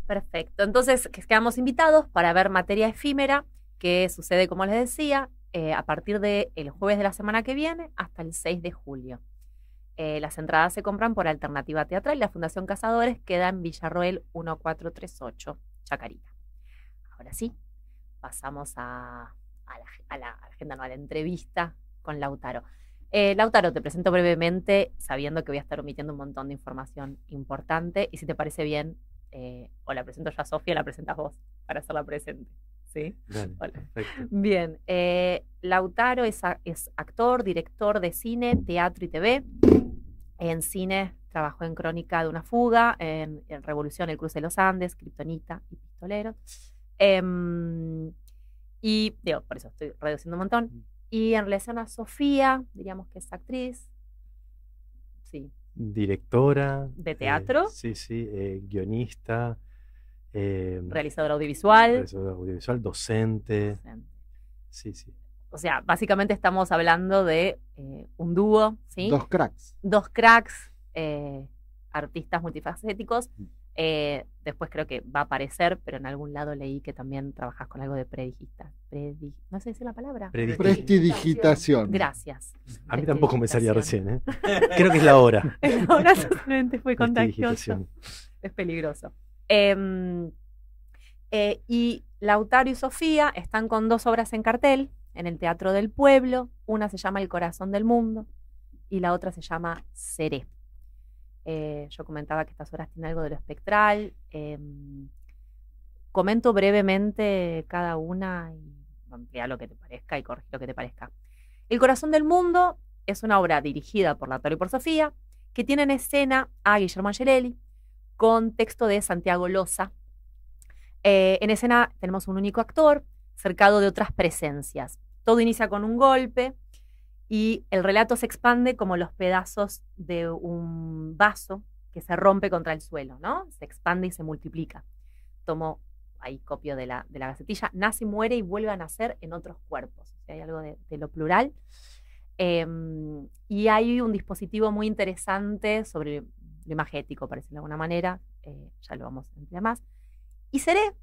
G: Perfecto, entonces quedamos invitados para ver Materia Efímera, que sucede, como les decía, a partir del jueves de la semana que viene hasta el 6 de julio. Las entradas se compran por Alternativa Teatral y la Fundación Cazadores queda en Villarroel 1438, Chacarita. Ahora sí, pasamos a la agenda, no, a la entrevista con Lautaro. Lautaro, te presento brevemente, sabiendo que voy a estar omitiendo un montón de información importante, y si te parece bien, o la presento yo a Sofía, la presentas vos, para hacerla presente. ¿Sí?
I: Dale, perfecto.
G: Bien, Lautaro es actor, director de cine, teatro y TV. En cine trabajó en Crónica de una fuga, en Revolución, El cruce de los Andes, Kriptonita y Pistolero. Y digo, por eso estoy reduciendo un montón. Y en relación a Sofía, diríamos que es actriz. Sí.
I: Directora.
G: ¿De teatro?
I: Sí, guionista.
G: Realizadora audiovisual.
I: Docente. Sí.
G: O sea, básicamente estamos hablando de un dúo, ¿sí?
B: Dos cracks.
G: Dos cracks, artistas multifacéticos. Después creo que va a aparecer, pero en algún lado leí que también trabajas con algo de no sé si es la palabra.
B: Prestidigitación.
G: Gracias.
I: A mí tampoco me salía recién, ¿eh? Creo que es la hora.
G: La hora solamente fue contagioso. Es peligroso. Y Lautaro y Sofía están con dos obras en cartel en el Teatro del Pueblo. Una se llama El corazón del mundo y la otra se llama Seré. Yo comentaba que estas obras tienen algo de lo espectral. Comento brevemente cada una y amplía lo que te parezca y corregir lo que te parezca. El corazón del mundo es una obra dirigida por Lautaro y por Sofía, que tiene en escena a Guillermo Angelelli con texto de Santiago Loza. En escena tenemos un único actor cercado de otras presencias. Todo inicia con un golpe y el relato se expande como los pedazos de un vaso que se rompe contra el suelo, ¿no? Se expande y se multiplica. Tomo ahí copio de la gacetilla. Nace, muere y vuelve a nacer en otros cuerpos. O sea, hay algo de lo plural. Y hay un dispositivo muy interesante sobre lo imagético, por decirlo de alguna manera. Ya lo vamos a emplear más. Y Seré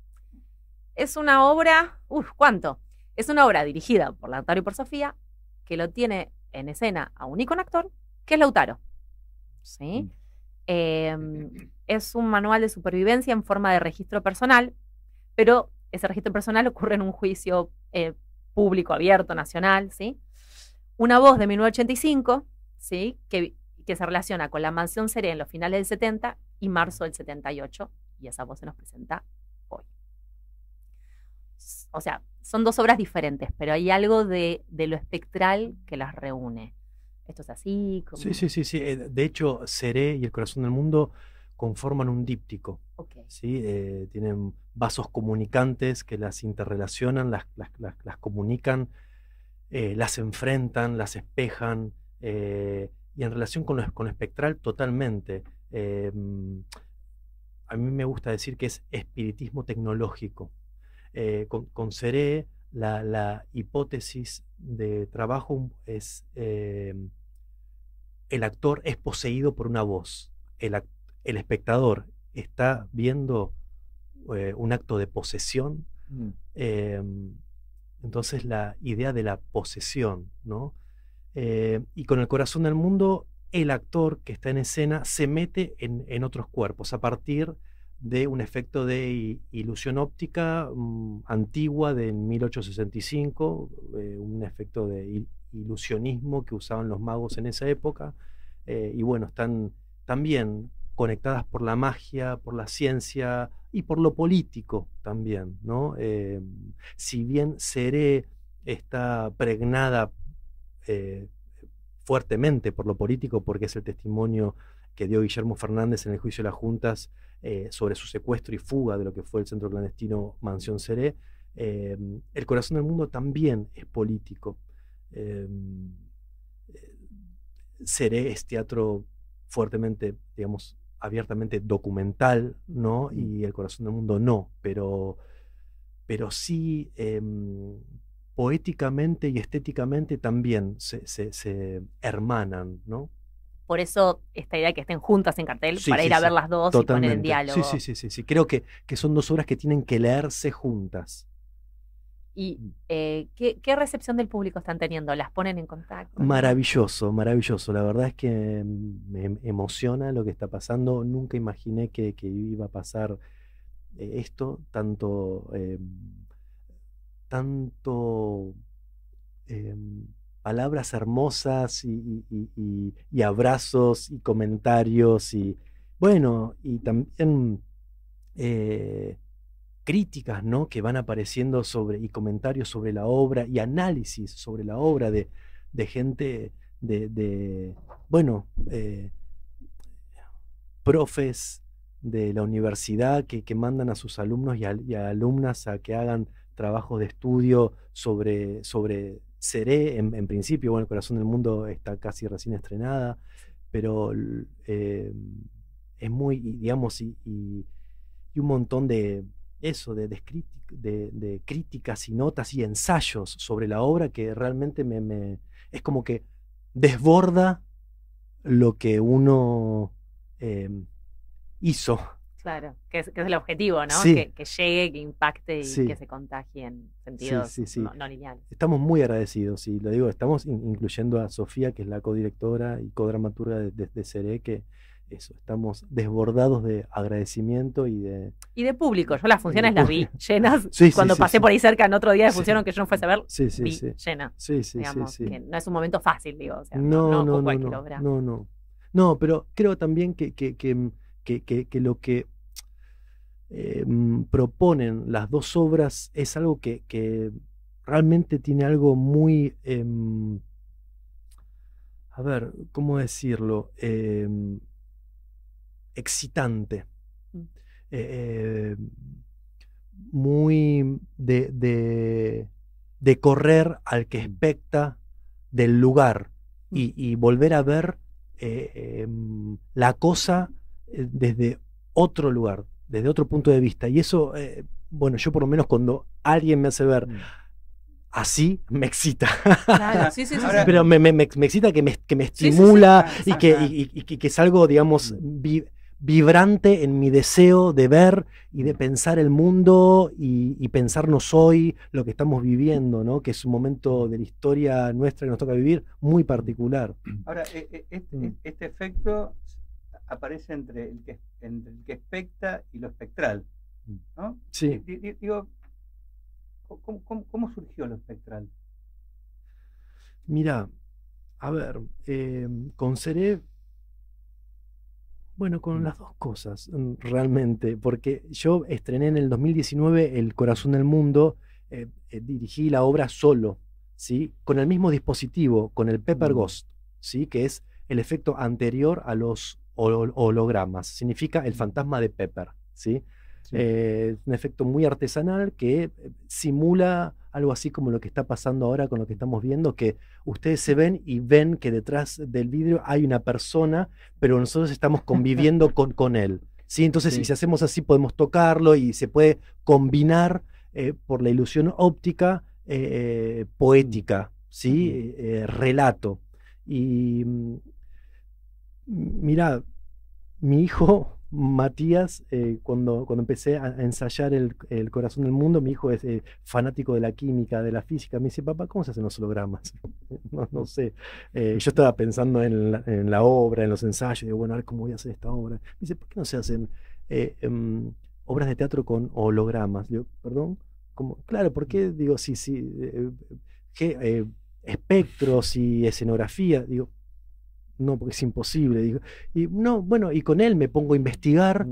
G: es una obra, ¿cuánto? Es una obra dirigida por Lautaro y por Sofía, que lo tiene en escena a un ícono actor, que es Lautaro. ¿Sí? Es un manual de supervivencia en forma de registro personal, pero ese registro personal ocurre en un juicio público, abierto, nacional, ¿sí? Una voz de 1985, ¿sí? que se relaciona con la Mansión Seré en los finales del 70 y marzo del 78, y esa voz se nos presenta hoy. O sea, son dos obras diferentes, pero hay algo de lo espectral que las reúne. Esto es así. Como...
I: Sí. De hecho, Seré y El corazón del mundo conforman un díptico.
G: Okay.
I: ¿Sí? Tienen vasos comunicantes que las interrelacionan, las comunican, las enfrentan, las espejan, y en relación con lo espectral totalmente. A mí me gusta decir que es espiritismo tecnológico. Con Seré, la hipótesis de trabajo es el actor es poseído por una voz. El espectador está viendo un acto de posesión. Entonces la idea de la posesión, ¿no? Y con El corazón del mundo el actor que está en escena se mete en otros cuerpos a partir de un efecto de ilusión óptica antigua de 1865, un efecto de ilusionismo que usaban los magos en esa época, y bueno, están también conectadas por la magia, por la ciencia y por lo político también, ¿no? Si bien Seré está pregnada fuertemente por lo político, porque es el testimonio que dio Guillermo Fernández en el juicio de las juntas sobre su secuestro y fuga de lo que fue el centro clandestino Mansión Seré, El corazón del mundo también es político. Seré es teatro fuertemente, digamos, abiertamente documental, ¿no? Y El corazón del mundo no, pero sí poéticamente y estéticamente también se hermanan, ¿no?
G: Por eso esta idea de que estén juntas en cartel, para ir a ver las dos
I: totalmente.
G: Y poner en diálogo.
I: Sí. Creo que son dos obras que tienen que leerse juntas.
G: ¿Y qué recepción del público están teniendo? ¿Las ponen en contacto?
I: Maravilloso. La verdad es que me emociona lo que está pasando. Nunca imaginé que iba a pasar esto, tanto palabras hermosas y abrazos y comentarios y bueno, y también críticas, ¿no? Que van apareciendo y comentarios sobre la obra y análisis sobre la obra de gente profes de la universidad que mandan a sus alumnos y a alumnas a que hagan trabajos de estudio sobre Seré, en principio. Bueno, El corazón del mundo está casi recién estrenada, pero es muy, digamos, y un montón de críticas y notas y ensayos sobre la obra que realmente es como que desborda lo que uno hizo.
G: Claro, que es el objetivo, ¿no?
I: Sí.
G: Que llegue, que impacte y
I: Sí.
G: que se contagie en sentidos
I: Sí.
G: no lineales.
I: Estamos muy agradecidos, y lo digo, estamos incluyendo a Sofía, que es la codirectora y codramaturga de Seré, que estamos desbordados de agradecimiento y de
G: público. Yo las funciones las vi llenas.
I: Sí,
G: Cuando pasé por ahí cerca en otro día de función,
I: Sí.
G: aunque yo no fuese a ver,
I: Sí.
G: vi llena.
I: Sí.
G: Digamos, que no es un momento fácil, digo. O sea,
I: No,
G: cualquier obra.
I: No, pero creo también que lo que proponen las dos obras es algo que realmente tiene algo muy, a ver, ¿cómo decirlo? Excitante. Muy de correr al que expecta del lugar y volver a ver la cosa desde otro lugar, desde otro punto de vista. Y eso, bueno, yo por lo menos cuando alguien me hace ver así, me excita.
G: Claro, sí.
I: Pero me excita, que me estimula y que es algo, digamos, vibrante en mi deseo de ver y de pensar el mundo y pensarnos hoy lo que estamos viviendo, ¿no? Que es un momento de la historia nuestra que nos toca vivir muy particular.
D: Ahora, este efecto aparece entre el que expecta y lo espectral, ¿no?
I: Sí.
D: Digo, ¿cómo surgió lo espectral?
I: Mira, a ver, con Seré, bueno, con las dos cosas, realmente, porque yo estrené en el 2019 El corazón del mundo, dirigí la obra solo, ¿sí? Con el mismo dispositivo, con el Pepper Ghost, ¿sí? Que es el efecto anterior a los hologramas, significa el fantasma de Pepper, ¿sí? Un efecto muy artesanal que simula algo así como lo que está pasando ahora con lo que estamos viendo, que ustedes se ven y ven que detrás del vidrio hay una persona, pero nosotros estamos conviviendo con él, ¿sí? Entonces, si hacemos así, podemos tocarlo y se puede combinar por la ilusión óptica poética, ¿sí? Relato. Y mira, mi hijo Matías, cuando empecé a ensayar el Corazón del Mundo, mi hijo es fanático de la química, de la física. Me dice, papá, ¿cómo se hacen los hologramas? No sé. Yo estaba pensando en la obra, en los ensayos. Digo, bueno, a ver cómo voy a hacer esta obra. Me dice, ¿por qué no se hacen obras de teatro con hologramas? Digo, ¿perdón? ¿Cómo? Claro, ¿por qué? Digo, sí, espectros y escenografía. Digo, no, porque es imposible. Digo. Y no, bueno, y con él me pongo a investigar,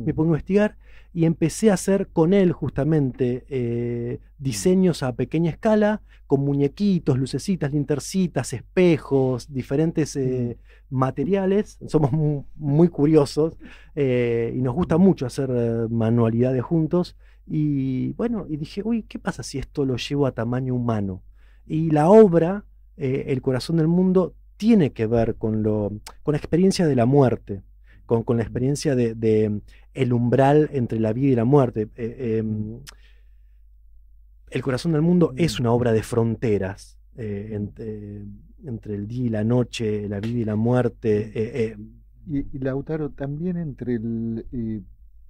I: y empecé a hacer con él justamente diseños a pequeña escala, con muñequitos, lucecitas, lintercitas, espejos, diferentes materiales. Somos muy curiosos y nos gusta mucho hacer manualidades juntos. Y bueno, y dije, uy, ¿qué pasa si esto lo llevo a tamaño humano? Y la obra, El Corazón del Mundo, tiene que ver con la experiencia de la muerte, con la experiencia de el umbral entre la vida y la muerte. El Corazón del Mundo es una obra de fronteras entre el día y la noche, la vida y la muerte.
B: Y Lautaro, también entre el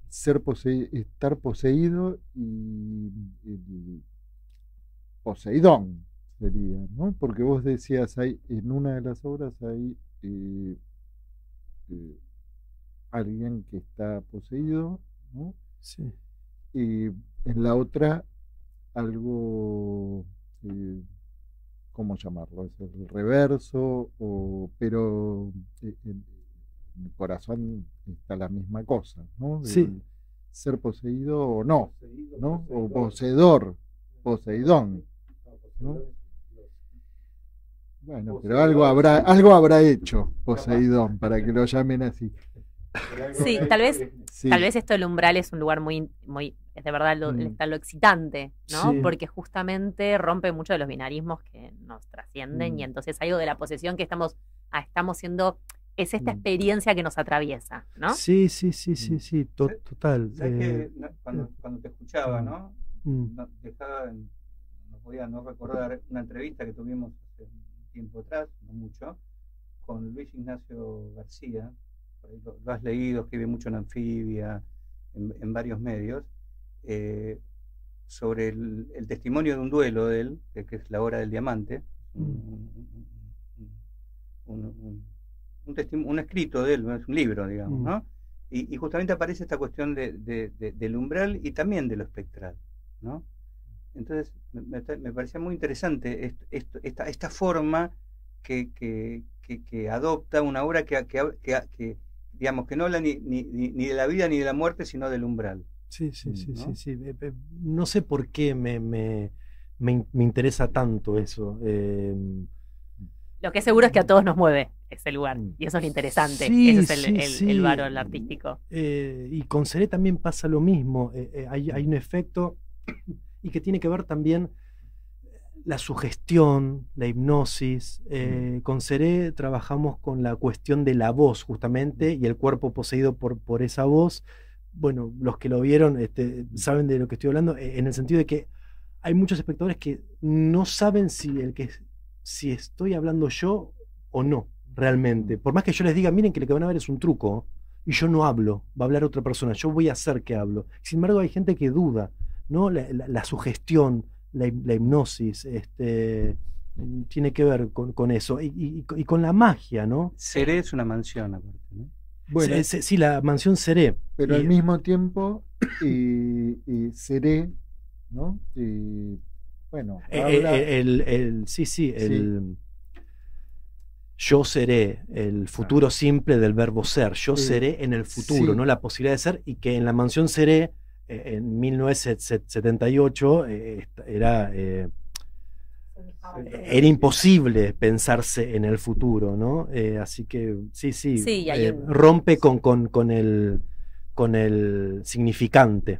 B: estar poseído y el Poseidón. Sería, ¿no? Porque vos decías, en una de las obras hay alguien que está poseído, ¿no?
I: Sí.
B: Y en la otra algo, ¿cómo llamarlo? Es el reverso, pero en el corazón está la misma cosa, ¿no?
I: Sí.
B: Ser poseído o no, ¿no? O poseedor, Poseidón, ¿no? Bueno, pero algo habrá hecho Poseidón para que lo llamen así.
G: Sí, tal vez esto del umbral es un lugar muy, es de verdad está lo excitante, ¿no?
I: Sí.
G: Porque justamente rompe mucho de los binarismos que nos trascienden y entonces algo de la posesión que estamos siendo, es esta experiencia que nos atraviesa, ¿no?
I: Sí, total.
D: ¿Sabes que cuando te escuchaba, ¿no? No podía no recordar una entrevista que tuvimos hace un tiempo atrás, no mucho, con Luis Ignacio García. Por ahí lo has leído, escribe mucho en Anfibia, en varios medios, sobre el testimonio de un duelo de él, que es La Hora del Diamante, un escrito de él, es un libro, digamos, ¿no? Y justamente aparece esta cuestión del umbral y también de lo espectral, ¿no? Entonces me parecía muy interesante esta forma que adopta una obra que digamos que no habla ni de la vida ni de la muerte, sino del umbral.
I: Sí. No sé por qué me interesa tanto eso.
G: Lo que es seguro es que a todos nos mueve ese lugar, y eso es lo interesante.
I: Sí,
G: ese es el varón artístico.
I: Y con Seré también pasa lo mismo. Hay un efecto y que tiene que ver también la sugestión, la hipnosis. Con Seré trabajamos con la cuestión de la voz, justamente, y el cuerpo poseído por esa voz. Bueno, los que lo vieron saben de lo que estoy hablando, en el sentido de que hay muchos espectadores que no saben si estoy hablando yo o no, realmente. Por más que yo les diga, miren que lo que van a ver es un truco, y yo no hablo, va a hablar otra persona, yo voy a hacer que hablo. Sin embargo, hay gente que duda, ¿no? La sugestión, la hipnosis, tiene que ver con eso, y con la magia, ¿no?
D: Seré es una mansión, aparte, ¿no?
B: Bueno,
I: sí, la mansión Seré.
B: Pero al mismo tiempo, Seré, ¿no? Bueno,
I: yo seré, el futuro simple del verbo ser. Yo seré en el futuro, ¿no? La posibilidad de ser, y que en la mansión Seré, en 1978, era imposible pensarse en el futuro, ¿no? Así que sí, rompe con el significante.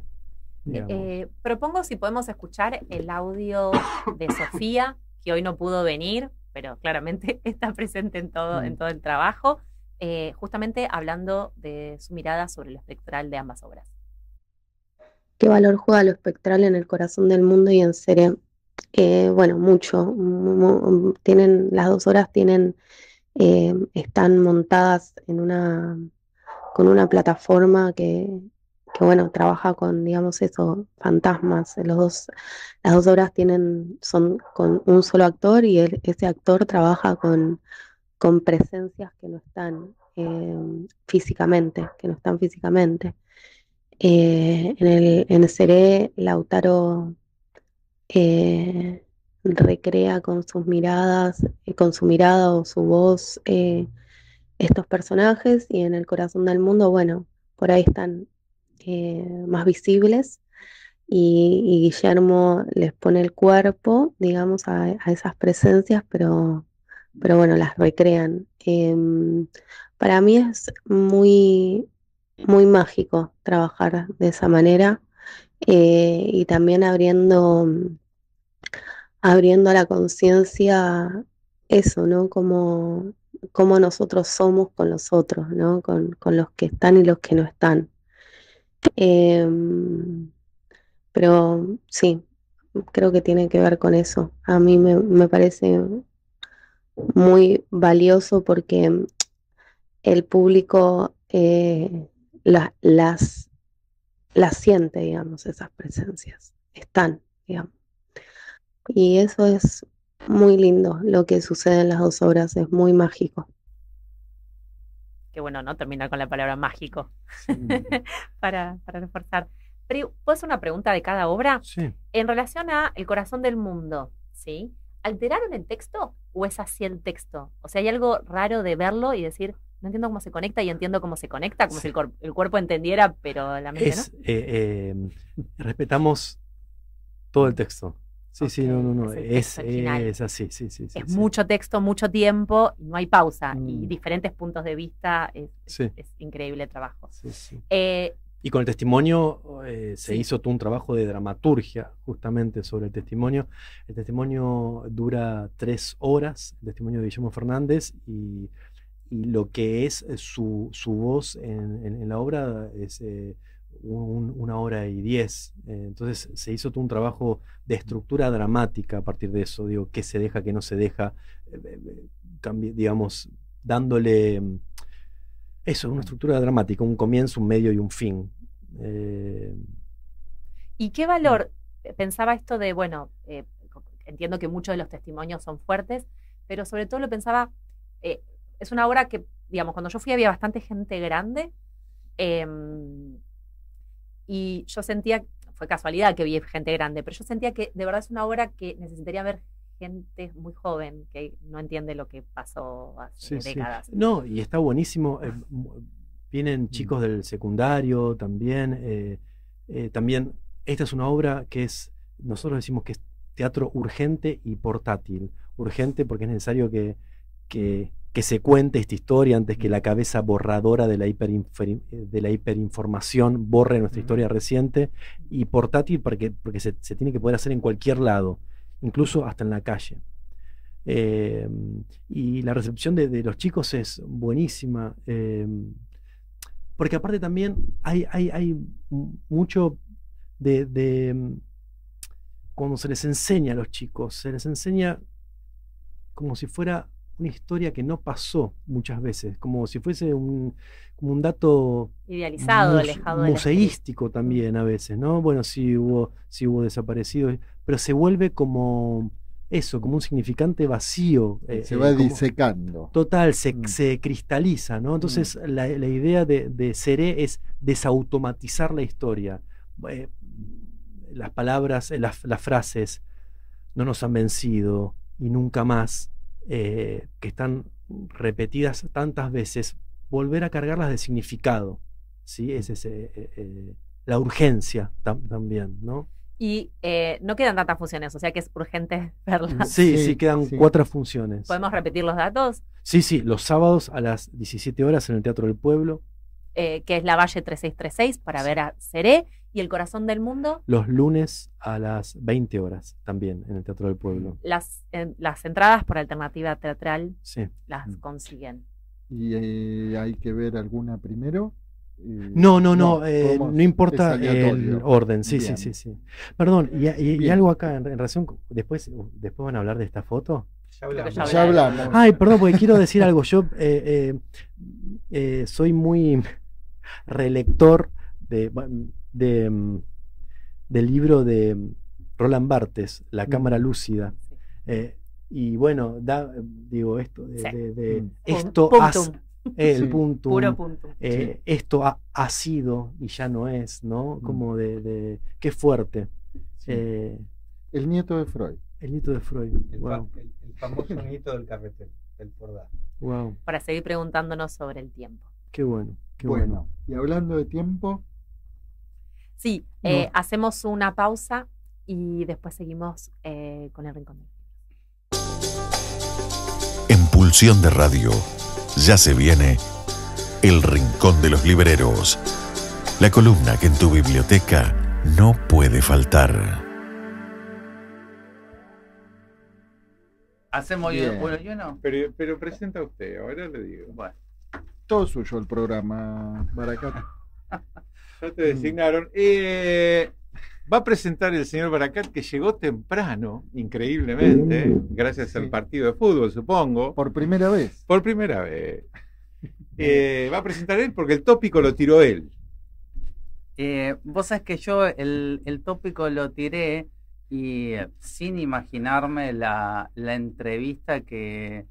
G: Propongo si podemos escuchar el audio de Sofía, que hoy no pudo venir, pero claramente está presente en todo el trabajo, justamente hablando de su mirada sobre lo espectral de ambas obras.
J: ¿Qué valor juega lo espectral en El Corazón del Mundo y en Seré? Bueno, mucho. Las 2 horas están montadas con una plataforma que bueno, trabaja con, digamos, eso, fantasmas. Las dos obras son con un solo actor y ese actor trabaja con presencias que no están físicamente, en el Seré, Lautaro recrea con sus miradas, con su mirada o su voz estos personajes, y en El corazón del mundo, bueno, por ahí están más visibles, y Guillermo les pone el cuerpo, digamos, a esas presencias, pero bueno, las recrean. Para mí es muy, muy mágico trabajar de esa manera, y también abriendo a la conciencia eso, ¿no? Como nosotros somos con los otros, ¿no? Con los que están y los que no están. Pero sí, creo que tiene que ver con eso. A mí me parece muy valioso porque el público las siente, digamos, esas presencias. Están, digamos. Y eso es muy lindo. Lo que sucede en las dos obras es muy mágico.
G: Qué bueno, ¿no? Terminar con la palabra mágico. Sí. para reforzar. Pero, ¿puedo hacer una pregunta de cada obra?
I: Sí.
G: En relación a El corazón del mundo, ¿sí? ¿Alteraron el texto o es así el texto? O sea, ¿hay algo raro de verlo y decir, no entiendo cómo se conecta y entiendo cómo se conecta, como si el cuerpo entendiera, pero la mente no?
I: Respetamos todo el texto. Sí, no. Es así, sí.
G: Es mucho texto, mucho tiempo, no hay pausa y diferentes puntos de vista. Es increíble el trabajo.
I: Sí. Y con el testimonio se hizo todo un trabajo de dramaturgia justamente sobre el testimonio. El testimonio dura 3 horas, el testimonio de Guillermo Fernández, y lo que es su voz en la obra es 1 hora y 10. Entonces se hizo todo un trabajo de estructura dramática a partir de eso, digo, qué se deja, qué no se deja, digamos, dándole eso, una estructura dramática, un comienzo, un medio y un fin.
G: ¿Y qué valor? Pensaba esto de, bueno, entiendo que muchos de los testimonios son fuertes, pero sobre todo lo pensaba, es una obra que, digamos, cuando yo fui había bastante gente grande, y yo sentía, fue casualidad que vi gente grande, pero yo sentía que de verdad es una obra que necesitaría ver gente muy joven que no entiende lo que pasó hace décadas.
I: No, y está buenísimo. Vienen chicos del secundario también. También esta es una obra que nosotros decimos que es teatro urgente y portátil. Urgente porque es necesario que se cuente esta historia antes que la cabeza borradora de la hiperinformación borre nuestra historia reciente, y portátil porque se tiene que poder hacer en cualquier lado, incluso hasta en la calle. Y la recepción de los chicos es buenísima, porque aparte también hay mucho de cuando se les enseña a los chicos, se les enseña como si fuera una historia que no pasó muchas veces, como si fuese como un dato
G: idealizado, alejado
I: museístico también a veces, ¿no? Bueno, sí hubo desaparecidos, pero se vuelve como eso, como un significante vacío.
B: Se va disecando.
I: Total, se cristaliza, ¿no? Entonces la idea de Seré es desautomatizar la historia. Las palabras, las frases, no nos han vencido y nunca más, que están repetidas tantas veces, volver a cargarlas de significado, ¿sí? Es la urgencia también, ¿no?
G: Y no quedan tantas funciones, o sea que es urgente verlas.
I: Sí, quedan 4 funciones.
G: ¿Podemos repetir los datos?
I: Sí, los sábados a las 17 horas en el Teatro del Pueblo.
G: Que es la Valle 3636 para ver a Seré, y El corazón del mundo.
I: Los lunes a las 20 horas también en el Teatro del Pueblo.
G: Las entradas por Alternativa Teatral las consiguen.
B: ¿Y hay que ver alguna primero?
I: No importa el orden. Sí. Perdón, y algo acá en relación, después van a hablar de esta foto.
B: Ya hablamos.
I: Ay, perdón, porque quiero decir algo. Yo soy muy relector del libro de Roland Barthes, La cámara lúcida. Y bueno, digo esto esto el punto,
G: puro punto.
I: Esto ha sido y ya no es, ¿no? Como qué fuerte.
B: El nieto de Freud.
I: El nieto de Freud. Wow.
D: El famoso nieto del carretel, del Fordá.
I: Wow.
G: Para seguir preguntándonos sobre el tiempo.
I: Qué bueno, qué
B: bueno. Y hablando de tiempo.
G: Sí, hacemos una pausa y después seguimos con el Rincón del Libro.
A: En Pulsión de Radio ya se viene El Rincón de los Libreros, la columna que en tu biblioteca no puede faltar.
E: ¿Hacemos uno y uno?
F: Pero presenta usted, ahora le digo.
E: Bueno.
B: Todo suyo el programa, Baracat.
F: Ya te designaron. Va a presentar el señor Baracat, que llegó temprano, increíblemente, gracias al partido de fútbol, supongo.
B: Por primera vez.
F: Por primera vez. Va a presentar él porque el tópico lo tiró él.
E: Vos sabés que yo el tópico lo tiré y sin imaginarme la entrevista que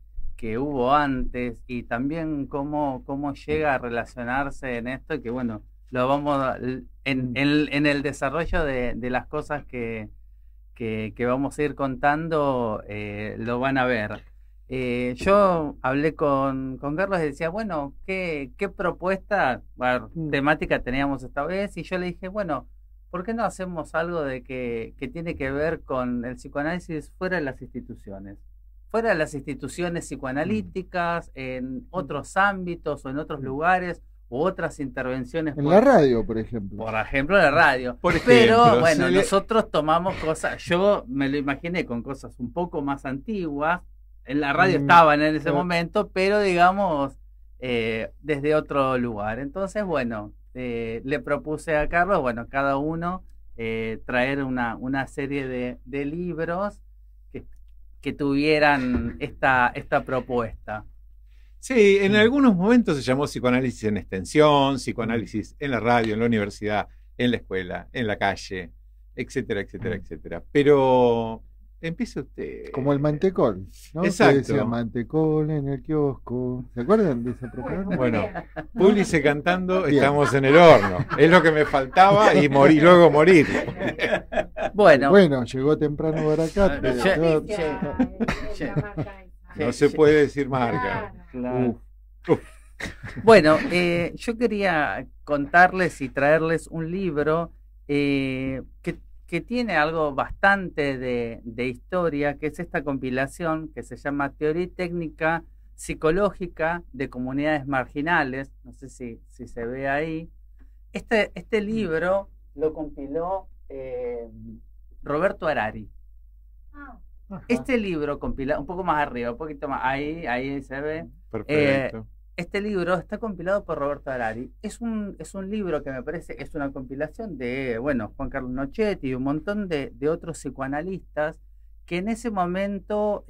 E: hubo antes y también cómo llega a relacionarse en esto, que bueno, lo vamos en el desarrollo de las cosas que vamos a ir contando, lo van a ver. Yo hablé con Carlos y decía, bueno, ¿qué propuesta, temática teníamos esta vez? Y yo le dije, bueno, ¿por qué no hacemos algo de que tiene que ver con el psicoanálisis fuera de las instituciones? Fuera de las instituciones psicoanalíticas, en otros ámbitos o en otros lugares, u otras intervenciones.
B: En la radio, por ejemplo.
E: Por ejemplo, la radio. Pero bueno, nosotros tomamos cosas, yo me lo imaginé con cosas un poco más antiguas. En la radio estaban en ese momento, pero digamos, desde otro lugar. Entonces, bueno, le propuse a Carlos, bueno, cada uno traer una serie de libros que tuvieran esta propuesta.
F: Sí, en algunos momentos se llamó psicoanálisis en extensión, psicoanálisis en la radio, en la universidad, en la escuela, en la calle, etcétera, etcétera, etcétera. Pero empiece usted.
B: Como el mantecol, ¿no?
F: Exacto.
B: Se decía mantecol en el kiosco. ¿Se acuerdan de esa propaganda?
F: Bueno, Públice cantando, estamos en el horno. Es lo que me faltaba y luego morir.
B: Bueno, llegó temprano Baracat.
F: No se puede decir marca.
E: Claro. Bueno, yo quería contarles y traerles un libro que tiene algo bastante de historia, que es esta compilación que se llama Teoría y Técnica Psicológica de Comunidades Marginales. No sé si se ve ahí. Este libro lo compiló Roberto Harari. Este libro compilado, un poco más arriba, un poquito más, ahí se ve.
F: Perfecto.
E: Este libro está compilado por Roberto Harari. Es un libro que me parece, es una compilación de, bueno, Juan Carlos Nochetti y un montón de otros psicoanalistas que en ese momento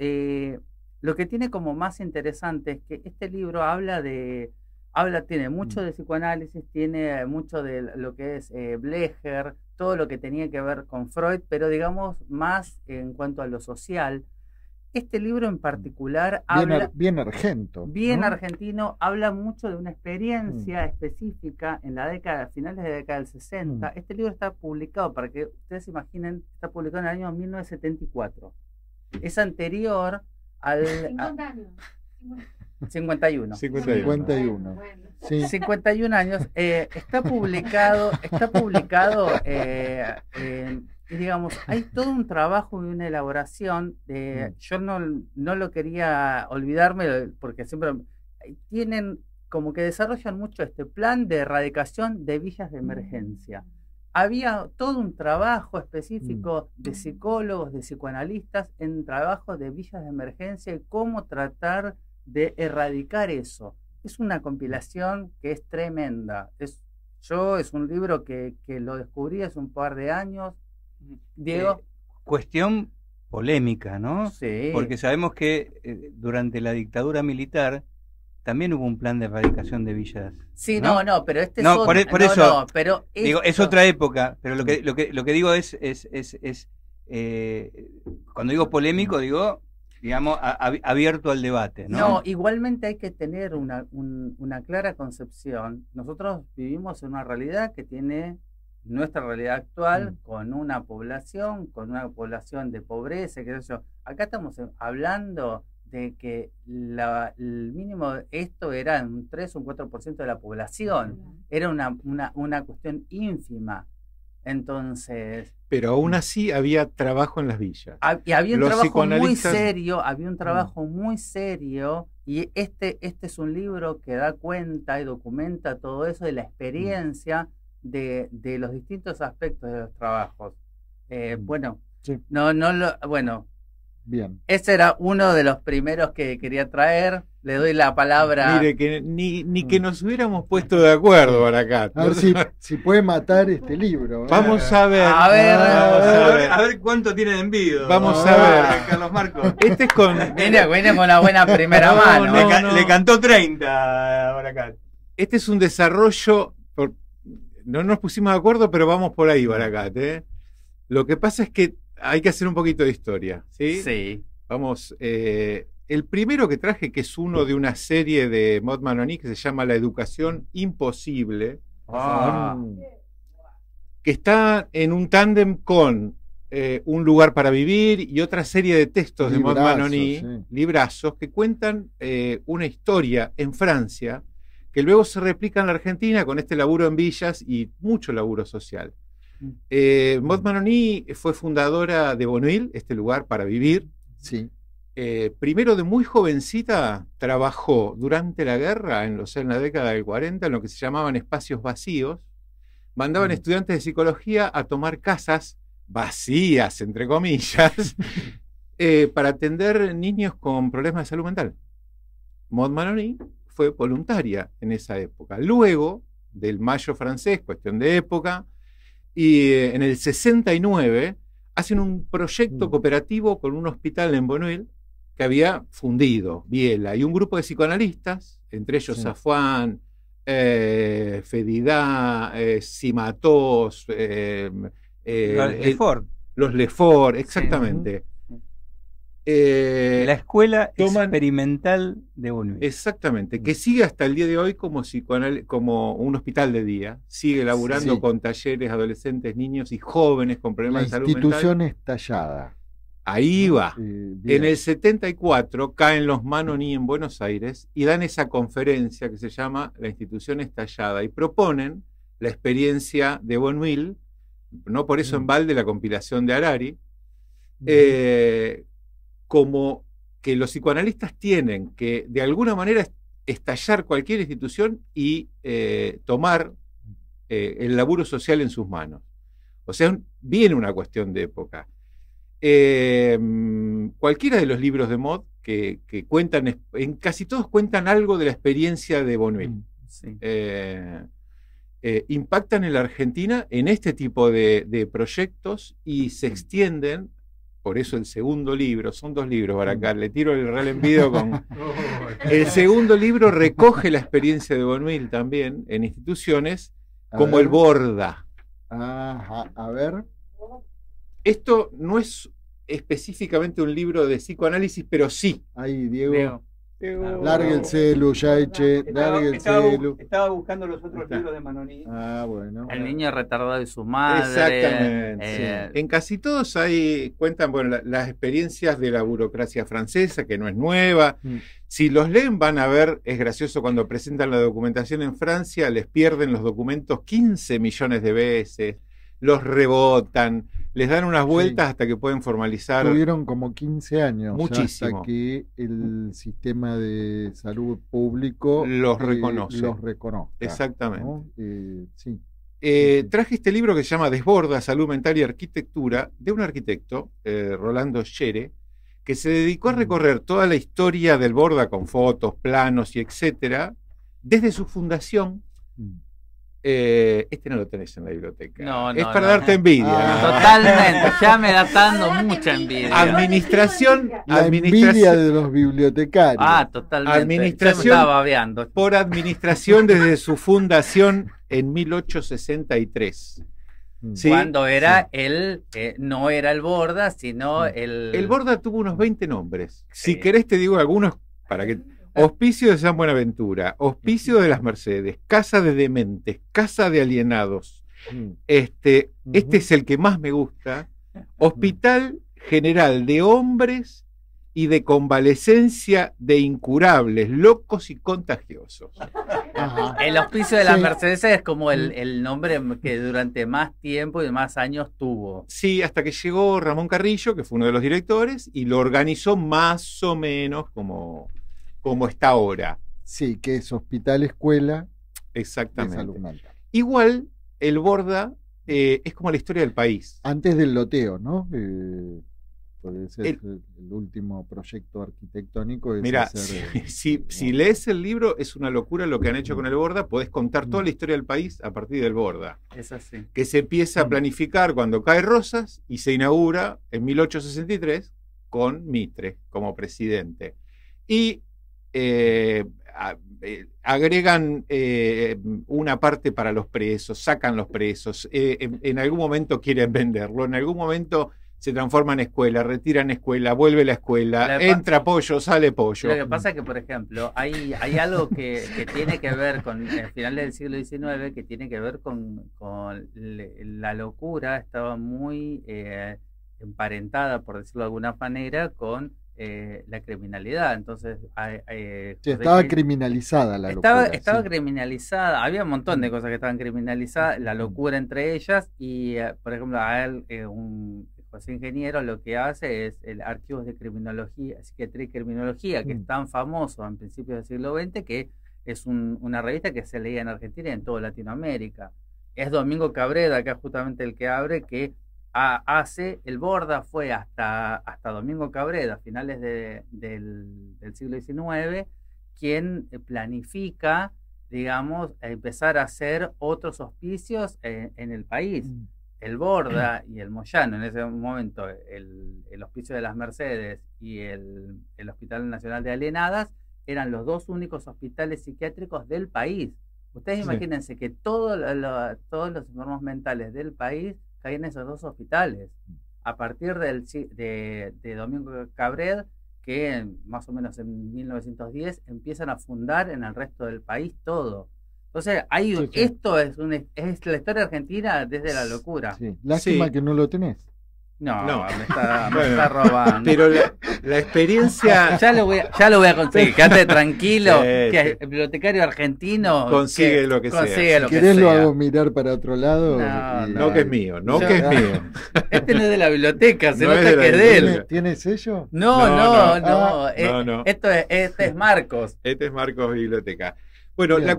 E: lo que tiene como más interesante es que este libro tiene mucho de psicoanálisis, tiene mucho de lo que es Blecher, todo lo que tenía que ver con Freud, pero digamos más en cuanto a lo social. Este libro en particular habla...
B: Bien argento.
E: Bien,
B: ¿no?
E: Argentino, habla mucho de una experiencia específica en la década, finales de la década del 60. Este libro está publicado, para que ustedes se imaginen, está publicado en el año 1974. Es anterior al...
C: 50 años.
E: 51.
B: 51.
E: Sí. 51 años. Está publicado, digamos, hay todo un trabajo y una elaboración. Yo no lo quería olvidarme porque siempre tienen como que desarrollan mucho este plan de erradicación de villas de emergencia. Había todo un trabajo específico de psicólogos, de psicoanalistas en trabajo de villas de emergencia y cómo tratar de erradicar eso. Es una compilación que es tremenda. Es un libro que lo descubrí hace un par de años. Diego.
D: Cuestión polémica, ¿no?
E: Sí.
D: Porque sabemos que durante la dictadura militar también hubo un plan de erradicación de villas.
E: Sí,
D: no,
E: pero este
D: no,
E: es
D: por eso
E: pero
D: digo, es otra época, pero lo que digo es cuando digo polémico, digo, digamos, abierto al debate, ¿no?
E: No, igualmente hay que tener una clara concepción. Nosotros vivimos en una realidad que tiene nuestra realidad actual con una población de pobreza, qué sé yo. Acá estamos hablando de que el mínimo de esto era un 3 o un 4% de la población. Era una cuestión ínfima. Entonces...
F: Pero aún así había trabajo en las villas.
E: Y había un trabajo muy serio, y este es un libro que da cuenta y documenta todo eso de la experiencia de los distintos aspectos de los trabajos. Bueno,
B: sí.
E: Bueno,
B: bien.
E: Ese era uno de los primeros que quería traer. Le doy la palabra.
F: Mire, que ni que nos hubiéramos puesto de acuerdo para acá.
B: A ver si puede matar este libro.
F: Vamos a ver.
D: A ver cuánto tiene de envido.
F: Vamos a ver.
D: Carlos Marcos.
F: Este es con...
E: Viene con una buena primera mano.
D: Le cantó 30 Baracat.
F: Este es un desarrollo... No nos pusimos de acuerdo, pero vamos por ahí, Baracat. Lo que pasa es que hay que hacer un poquito de historia, ¿sí?
E: Sí.
F: Vamos, el primero que traje, que es uno de una serie de Maud Manoni que se llama La educación imposible, que está en un tándem con Un lugar para vivir y otra serie de textos de Maud Manoni, librazos, que cuentan una historia en Francia que luego se replica en la Argentina con este laburo en villas y mucho laburo social. Maud Manoni fue fundadora de Bonneuil, este lugar para vivir.
B: Sí.
F: Primero de muy jovencita trabajó durante la guerra, en la década del 40, en lo que se llamaban espacios vacíos. Mandaban estudiantes de psicología a tomar casas vacías, entre comillas, para atender niños con problemas de salud mental. Maud Manoni fue voluntaria en esa época. Luego del Mayo francés, cuestión de época, y en el 69 hacen un proyecto cooperativo con un hospital en Bonneuil que había fundido Biela y un grupo de psicoanalistas, entre ellos Safwan, Fedida, Simatos, los Lefort, exactamente.
D: La escuela experimental de Bonneuil.
F: Exactamente, que sigue hasta el día de hoy como un hospital de día, sigue laburando con talleres, adolescentes, niños y jóvenes con problemas de salud mental.
B: La institución estallada.
F: Ahí va. En el 74 caen los Manoni en Buenos Aires y dan esa conferencia que se llama La institución estallada y proponen la experiencia de Bonneuil, no por eso en balde la compilación de Harari, como que los psicoanalistas tienen que de alguna manera estallar cualquier institución y tomar el laburo social en sus manos. O sea, viene una cuestión de época. Cualquiera de los libros de Maud que cuentan, en casi todos cuentan algo de la experiencia de Bonneuil. Impactan en la Argentina en este tipo de proyectos y se extienden. Por eso el segundo libro, son 2 libros, Baracat, le tiro el real envido con... El segundo libro recoge la experiencia de Bonneuil también en instituciones como el Borda.
B: Ajá, a ver.
F: Esto no es específicamente un libro de psicoanálisis, pero sí.
B: Ahí, Diego. Largue el celu, Yaiche, largue el celu.
D: Estaba buscando los otros libros de Manoni.
B: Bueno.
E: El niño retardado de su madre.
F: Exactamente. En casi todos cuentan las experiencias de la burocracia francesa, que no es nueva. Si los leen van a ver, es gracioso cuando presentan la documentación en Francia, les pierden los documentos 15 millones de veces, los rebotan, les dan unas vueltas hasta que pueden formalizar.
B: Tuvieron como 15 años
F: muchísimo
B: hasta que el sistema de salud público
F: los reconoce. Exactamente.
B: ¿no? Sí.
F: Traje este libro que se llama Desborda, Salud Mental y Arquitectura, de un arquitecto, Rolando Schere, que se dedicó a recorrer toda la historia del Borda con fotos, planos y etcétera, desde su fundación Este no lo tenés en la biblioteca.
E: No,
F: es para darte envidia.
E: Totalmente, ya me da dando mucha envidia.
F: Administración
B: envidia de los bibliotecarios.
E: Totalmente.
F: Administración,
E: ya me estaba babeando.
F: Por administración desde su fundación en 1863.
E: ¿Sí? Cuando era no era el Borda, sino
F: El Borda tuvo unos 20 nombres. Sí. Si querés te digo algunos para que... Hospicio de San Buenaventura, Hospicio de las Mercedes, Casa de Dementes, Casa de Alienados. Este es el que más me gusta. Hospital General de Hombres y de Convalecencia de Incurables, Locos y Contagiosos.
E: El Hospicio de las Mercedes es como el nombre que durante más tiempo y más años tuvo.
F: Sí, hasta que llegó Ramón Carrillo, que fue uno de los directores, y lo organizó más o menos como está ahora.
B: Sí, que es hospital escuela.
F: Exactamente.
B: De salud mental.
F: Igual, el Borda es como la historia del país.
B: Antes del loteo, ¿no? Puede ser el último proyecto arquitectónico.
F: Mira, si lees el libro, es una locura lo que han hecho con el Borda. Podés contar toda la historia del país a partir del Borda.
E: Es así.
F: Que se empieza a planificar cuando cae Rosas y se inaugura en 1863 con Mitre como presidente. Y agregan una parte para los presos, sacan los presos, en algún momento quieren venderlo, en algún momento se transforma en escuela, retiran escuela, vuelve la escuela, entra pollo, sale pollo.
E: Lo que pasa es que, por ejemplo, hay algo que tiene que ver con el final del siglo XIX, que tiene que ver con la locura, estaba muy emparentada, por decirlo de alguna manera, con la criminalidad. Entonces
B: estaba criminalizada la locura.
E: Estaba criminalizada, había un montón de cosas que estaban criminalizadas, la locura entre ellas, y por ejemplo a él, José Ingeniero, lo que hace es el Archivos de Criminología, Psiquiatría y Criminología, que es tan famoso en principios del siglo XX, que es una revista que se leía en Argentina y en toda Latinoamérica. Es Domingo Cabreda, que es justamente el que abre, que el Borda fue hasta Domingo Cabreda, finales del siglo XIX, quien planifica, digamos, empezar a hacer otros hospicios en el país. El Borda y el Moyano, en ese momento, el Hospicio de las Mercedes y el Hospital Nacional de Alienadas, eran los dos únicos hospitales psiquiátricos del país. Ustedes imagínense que todos los enfermos mentales del país caen en esos dos hospitales. A partir de Domingo Cabred, que más o menos en 1910 empiezan a fundar en el resto del país todo. Entonces, esto es la historia argentina desde la locura.
B: Lástima que no lo tenés.
E: No. Me está robando.
F: Pero la experiencia...
E: Ya lo voy a conseguir, quédate tranquilo, que el bibliotecario argentino
F: consigue lo que sea.
B: Si querés lo hago mirar para otro lado.
F: No que es mío, que es mío.
E: Este no es de la biblioteca, se nota que es de él.
B: ¿Tiene sello?
E: No. Este es Marcos.
F: Este es Marcos Biblioteca. Bueno, esta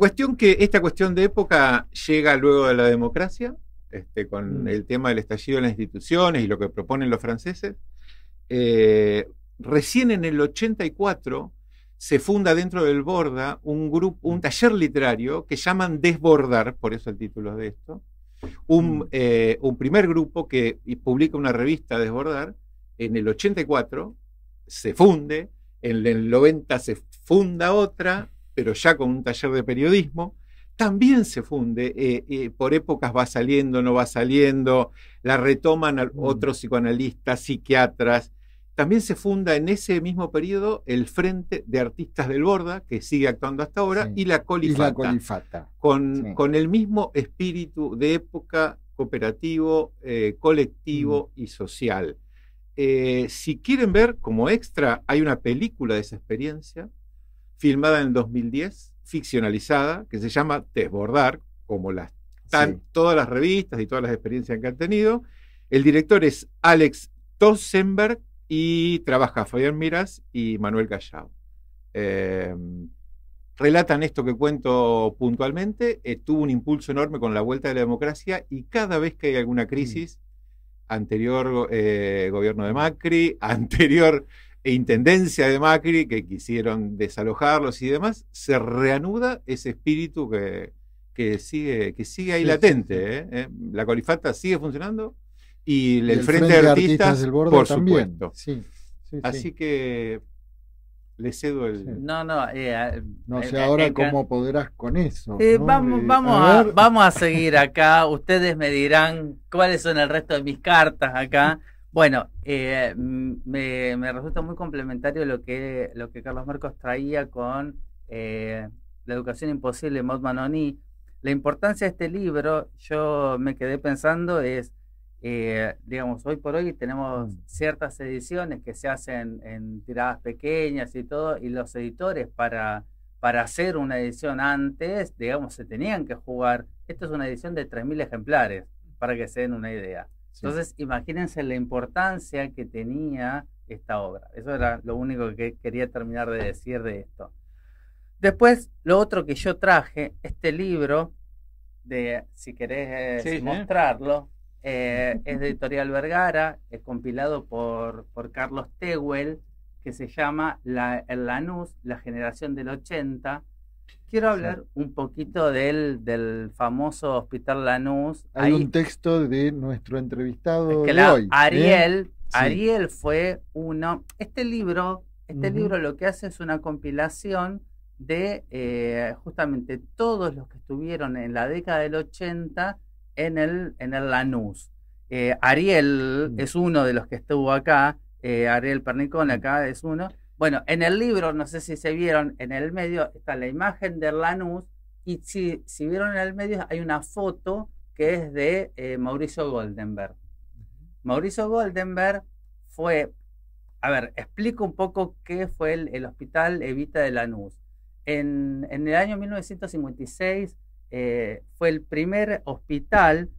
F: cuestión de época llega luego de la democracia, con el tema del estallido de las instituciones y lo que proponen los franceses. Recién en el 84 se funda dentro del Borda un taller literario que llaman Desbordar, por eso el título de esto. Un primer grupo que publica una revista, Desbordar. En el 84 se funde, en el 90 se funda otra, pero ya con un taller de periodismo. También se funde, por épocas va saliendo, no va saliendo, la retoman otros psicoanalistas, psiquiatras. También se funda en ese mismo periodo el Frente de Artistas del Borda, que sigue actuando hasta ahora, y la Colifata. Con el mismo espíritu de época, cooperativo, colectivo y social. Si quieren ver como extra, hay una película de esa experiencia, filmada en 2010, ficcionalizada, que se llama Desbordar, como todas las revistas y todas las experiencias que han tenido. El director es Alex Tosenberg y trabaja Fabián Miras y Manuel Callao. Relatan esto que cuento puntualmente. Tuvo un impulso enorme con la vuelta de la democracia y cada vez que hay alguna crisis, anterior gobierno de Macri, anterior intendencia de Macri, que quisieron desalojarlos y demás, se reanuda ese espíritu que que sigue ahí latente. La Colifata sigue funcionando y el Frente de Artistas
B: del Borde
F: por
B: también.
F: supuesto.
B: Sí,
F: Así que le cedo el...
B: No sé ahora cómo podrás con eso.
K: Vamos a seguir acá. Ustedes me dirán cuáles son el resto de mis cartas acá. Bueno, me resulta muy complementario lo que Carlos Marcos traía con La educación imposible de Maud Manony. La importancia de este libro, yo me quedé pensando, es, digamos, hoy por hoy tenemos ciertas ediciones que se hacen en tiradas pequeñas y todo, y los editores para hacer una edición antes, digamos, se tenían que jugar. Esto es una edición de 3.000 ejemplares, para que se den una idea. Entonces, imagínense la importancia que tenía esta obra. Eso era lo único que quería terminar de decir de esto. Después, lo otro que yo traje, este libro, si querés mostrarlo, es de Editorial Vergara, es compilado por Carlos Tehuel, que se llama El Lanús, la generación del 80. Quiero hablar un poquito del famoso Hospital Lanús.
B: Hay un texto de nuestro entrevistado
K: de
B: hoy.
K: Ariel fue uno. Este libro lo que hace es una compilación de justamente todos los que estuvieron en la década del 80 en el Lanús. Ariel es uno de los que estuvo acá, Ariel Pernicón acá es uno. Bueno, en el libro, no sé si se vieron, en el medio está la imagen del Lanús, y si vieron en el medio hay una foto que es de Mauricio Goldenberg. Mauricio Goldenberg fue, a ver, explico un poco qué fue el Hospital Evita de Lanús. En el año 1956 fue el primer hospital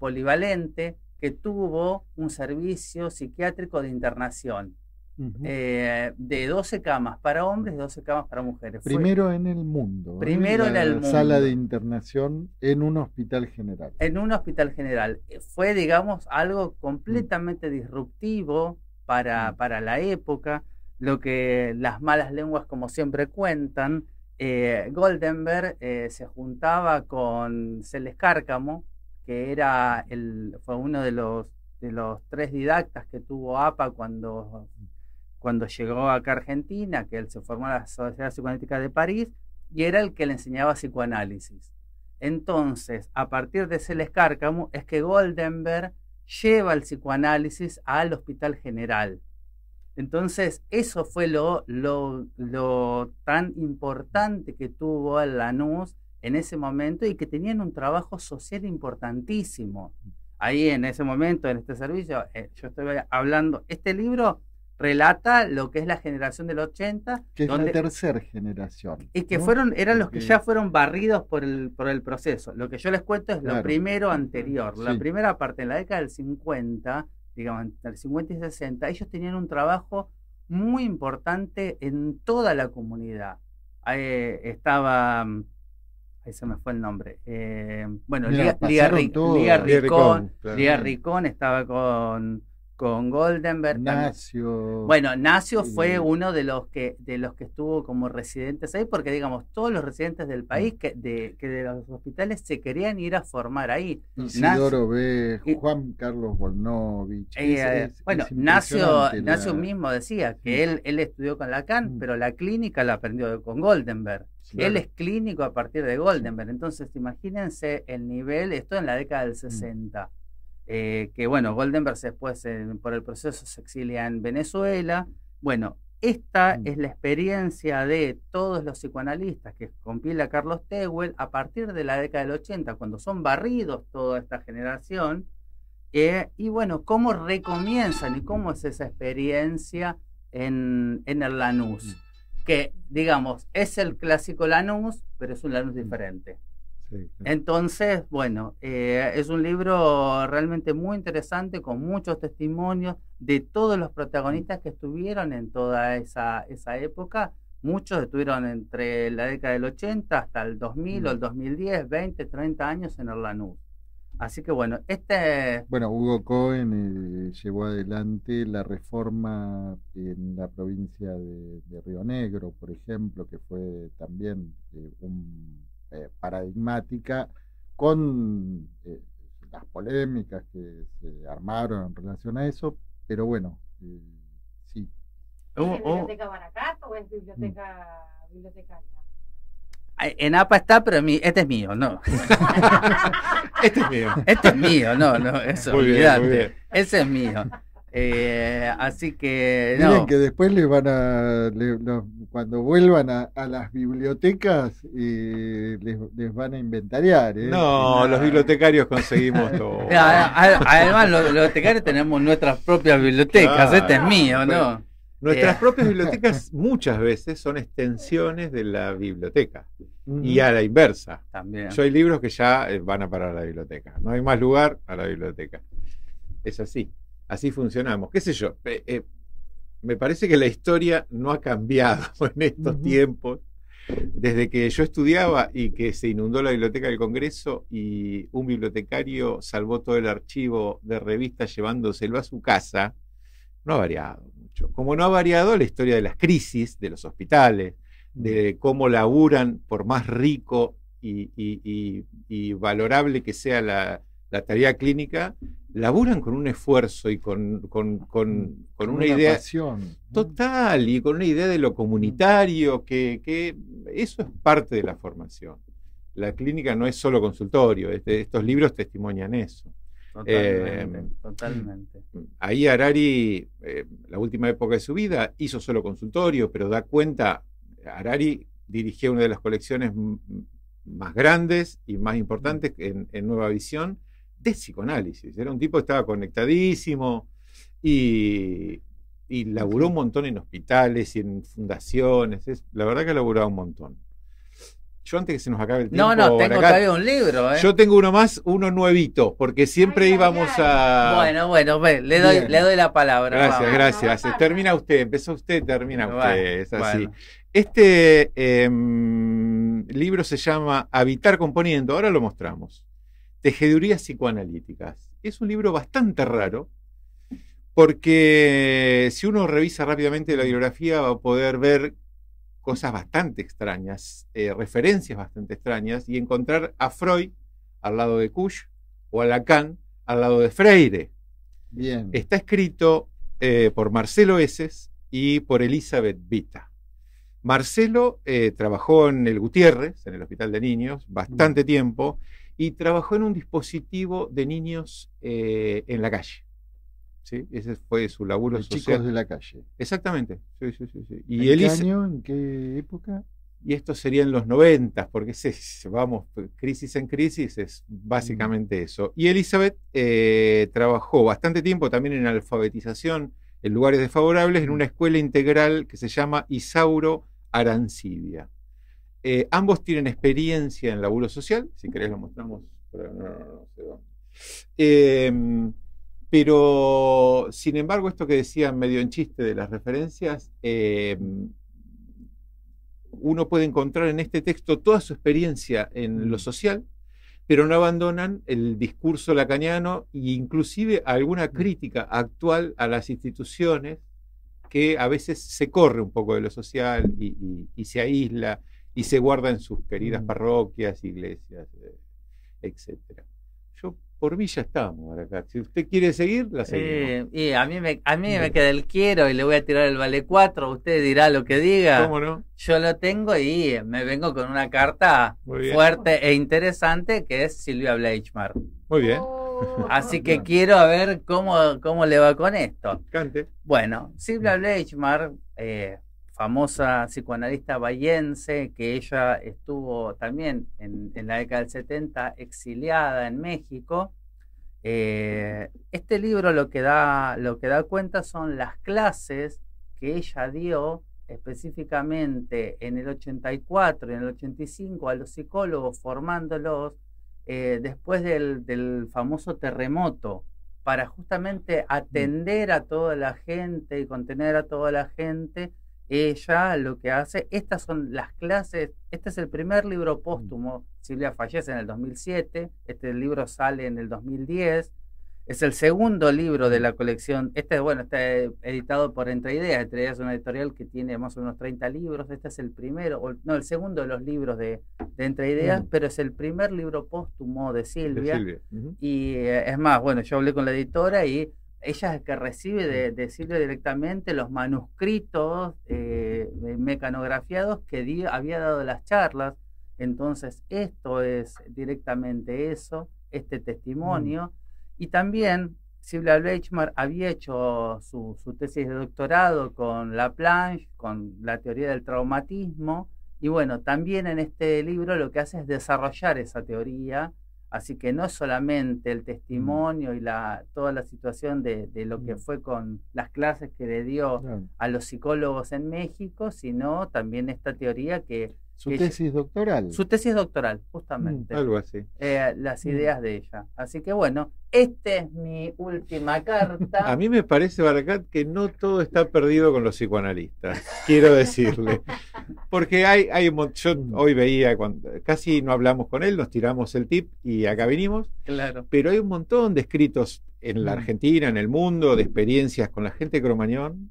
K: polivalente que tuvo un servicio psiquiátrico de internación. De 12 camas para hombres y 12 camas para mujeres.
B: Primero en el mundo.
K: Primero en el mundo.
B: Sala de internación en un hospital general.
K: En un hospital general. Fue, digamos, algo completamente disruptivo para la época. Lo que las malas lenguas, como siempre cuentan, Goldenberg se juntaba con Celes Cárcamo, que fue uno de los 3 didactas que tuvo APA cuando llegó acá a Argentina, que él se formó en la Sociedad Psicoanalítica de París, y era el que le enseñaba psicoanálisis. Entonces, a partir de Celes Cárcamo, es que Goldenberg lleva el psicoanálisis al Hospital General. Entonces, eso fue lo tan importante que tuvo el Lanús en ese momento, y que tenían un trabajo social importantísimo. Ahí en ese momento, en este servicio, yo estoy hablando, este libro relata lo que es la generación del 80.
B: Que es la tercera generación.
K: Y que eran los que ya fueron barridos por el proceso. Lo que yo les cuento es lo primero anterior. La primera parte, en la década del 50, digamos, entre el 50 y 60, ellos tenían un trabajo muy importante en toda la comunidad. Estaba... Ahí se me fue el nombre. Bueno, Lía Ricón estaba con Goldenberg. Nacio fue uno de los que estuvo como residentes ahí, porque digamos, todos los residentes del país que de los hospitales se querían ir a formar ahí.
B: Isidoro B., Juan Carlos Volnovich.
K: Bueno, Nacio mismo decía que él estudió con Lacan, pero la clínica la aprendió con Goldenberg. Claro. Él es clínico a partir de Goldenberg. Entonces, imagínense el nivel, esto en la década del 60. Que bueno, Goldenberg después por el proceso se exilia en Venezuela. Bueno, esta es la experiencia de todos los psicoanalistas que compila Carlos Tehuel a partir de la década del 80, cuando son barridos toda esta generación, y bueno, cómo recomienzan y cómo es esa experiencia en el Lanús, que digamos, es el clásico Lanús, pero es un Lanús diferente. Entonces, bueno, es un libro realmente muy interesante, con muchos testimonios de todos los protagonistas que estuvieron en toda esa época. Muchos estuvieron entre la década del 80 hasta el 2000 o el 2010, 20, 30 años en el Lanús. Así que bueno,
B: Bueno, Hugo Cohen llevó adelante la reforma en la provincia de Río Negro, por ejemplo, que fue también paradigmática con las polémicas que se armaron en relación a eso, pero bueno, sí.
C: ¿Es biblioteca Baracato o es bibliotecaria?
K: En APA está, pero este es mío, no.
F: Este es mío.
K: Este es mío, no, eso,
F: muy
K: olvidate.
F: Bien, muy bien.
K: Ese es mío. Así que
B: Miren
K: no.
B: que después les van cuando vuelvan a las bibliotecas les van a inventariar.
F: No, los bibliotecarios conseguimos todo.
K: Además, los bibliotecarios tenemos nuestras propias bibliotecas.
F: Claro,
K: este es mío, ¿no?
F: Nuestras propias bibliotecas muchas veces son extensiones de la biblioteca. Y a la inversa.
K: También.
F: Yo hay libros que ya van a parar a la biblioteca. No hay más lugar a la biblioteca. Es así. Así funcionamos. ¿Qué sé yo? Me parece que la historia no ha cambiado en estos tiempos. Desde que yo estudiaba y que se inundó la biblioteca del Congreso y un bibliotecario salvó todo el archivo de revistas llevándoselo a su casa, no ha variado mucho. Como no ha variado la historia de las crisis de los hospitales, de cómo laburan, por más rico y valorable que sea la tarea clínica, laburan con un esfuerzo y con una idea
B: pasión
F: total y con una idea de lo comunitario, que eso es parte de la formación. La clínica no es solo consultorio, estos libros testimonian eso.
K: Totalmente.
F: Ahí Harari, la última época de su vida, hizo solo consultorio, pero da cuenta, Harari dirigía una de las colecciones más grandes y más importantes en Nueva Visión de psicoanálisis. Era un tipo que estaba conectadísimo y laburó un montón en hospitales y en fundaciones. La verdad que laburaba un montón. Yo antes que se nos acabe el tiempo...
K: No, tengo todavía un libro.
F: Yo tengo uno más, uno nuevito, porque siempre íbamos a...
K: Bueno, le doy la palabra.
F: Gracias. Termina usted, empezó usted, termina usted. Es así.
K: Bueno.
F: Este libro se llama Habitar Componiendo, ahora lo mostramos. Tejedurías psicoanalíticas. Es un libro bastante raro, porque si uno revisa rápidamente la bibliografía va a poder ver cosas bastante extrañas, referencias bastante extrañas, y encontrar a Freud al lado de Kusch o a Lacan al lado de Freire.
B: Bien.
F: Está escrito por Marcelo Eses y por Elizabeth Vita. Marcelo trabajó en el Gutiérrez, en el Hospital de Niños, bastante tiempo, y trabajó en un dispositivo de niños en la calle. ¿Sí? Ese fue su laburo
B: de
F: social.
B: Chicos de la calle.
F: Exactamente. Sí.
B: Y ¿en qué año? ¿En qué época?
F: Y esto sería en los 90, porque vamos, crisis en crisis, es básicamente eso. Y Elizabeth trabajó bastante tiempo también en alfabetización en lugares desfavorables en una escuela integral que se llama Isauro Arancibia. Ambos tienen experiencia en laburo social, si querés lo mostramos, pero no sé dónde. Pero, sin embargo, esto que decían medio en chiste de las referencias, uno puede encontrar en este texto toda su experiencia en lo social, pero no abandonan el discurso lacaniano e inclusive alguna crítica actual a las instituciones que a veces se corre un poco de lo social y se aísla y se guarda en sus queridas parroquias, iglesias, etcétera. Yo por Villa estamos acá. Si usted quiere seguir, la seguimos.
K: Y a mí me queda el quiero y le voy a tirar el vale 4. Usted dirá lo que diga.
F: ¿Cómo no?
K: Yo lo tengo y me vengo con una carta fuerte e interesante que es Silvia Bleichmar.
F: Muy bien.
K: Así que quiero a ver cómo le va con esto.
F: Cante.
K: Bueno, Silvia Bleichmar, famosa psicoanalista bahiense, que ella estuvo también en la década del 70 exiliada en México. Este libro lo que da cuenta son las clases que ella dio específicamente en el 84 y en el 85 a los psicólogos, formándolos después del famoso terremoto, para justamente atender a toda la gente y contener a toda la gente. Ella lo que hace, estas son las clases, este es el primer libro póstumo. Silvia fallece en el 2007, este libro sale en el 2010, Es el segundo libro de la colección. Este, bueno, está editado por Entre Ideas. Entre Ideas es una editorial que tiene más o menos 30 libros. Este es el primero, no, el segundo de los libros de Entre Ideas, pero es el primer libro póstumo de Silvia. Y es más, bueno, yo hablé con la editora y ella es que recibe de Silvia directamente los manuscritos mecanografiados que había dado las charlas. Entonces, esto es directamente eso, este testimonio. Y también Silvia Bleichmar había hecho su tesis de doctorado con Laplanche, con la teoría del traumatismo, y bueno, también en este libro lo que hace es desarrollar esa teoría, así que no es solamente el testimonio y toda la situación de lo que fue con las clases que le dio a los psicólogos en México, sino también esta teoría que...
B: Su tesis doctoral.
K: Su tesis doctoral, justamente.
F: Algo así.
K: Las ideas de ella. Así que bueno, esta es mi última carta.
F: A mí me parece, Barakat, que no todo está perdido con los psicoanalistas, quiero decirle. Porque yo hoy veía, casi no hablamos con él, nos tiramos el tip y acá venimos.
K: Claro.
F: Pero hay un montón de escritos en la Argentina, en el mundo, de experiencias con la gente de Cromañón.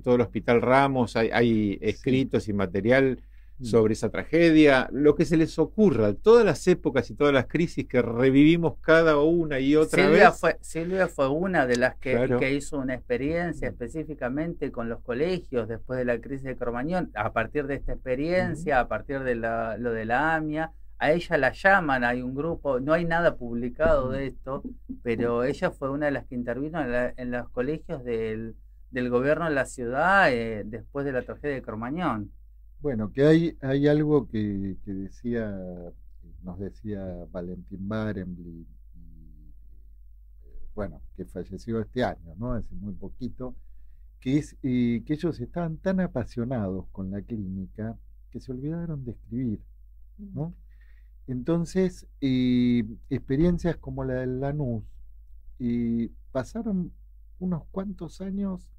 F: Todo el Hospital Ramos, hay escritos y material sobre esa tragedia, lo que se les ocurra, todas las épocas y todas las crisis que revivimos cada una y otra vez.
K: Silvia fue una de las que hizo una experiencia específicamente con los colegios después de la crisis de Cromañón. A partir de esta experiencia, a partir de lo de la AMIA, a ella la llaman, hay un grupo, no hay nada publicado de esto, pero ella fue una de las que intervino en los colegios del gobierno de la ciudad después de la tragedia de Cromañón.
B: Bueno, que hay algo que nos decía Valentín Barenblith, bueno, que falleció este año, ¿no? Hace muy poquito, que es que ellos estaban tan apasionados con la clínica que se olvidaron de escribir, ¿no? Entonces, experiencias como la del Lanús, pasaron unos cuantos años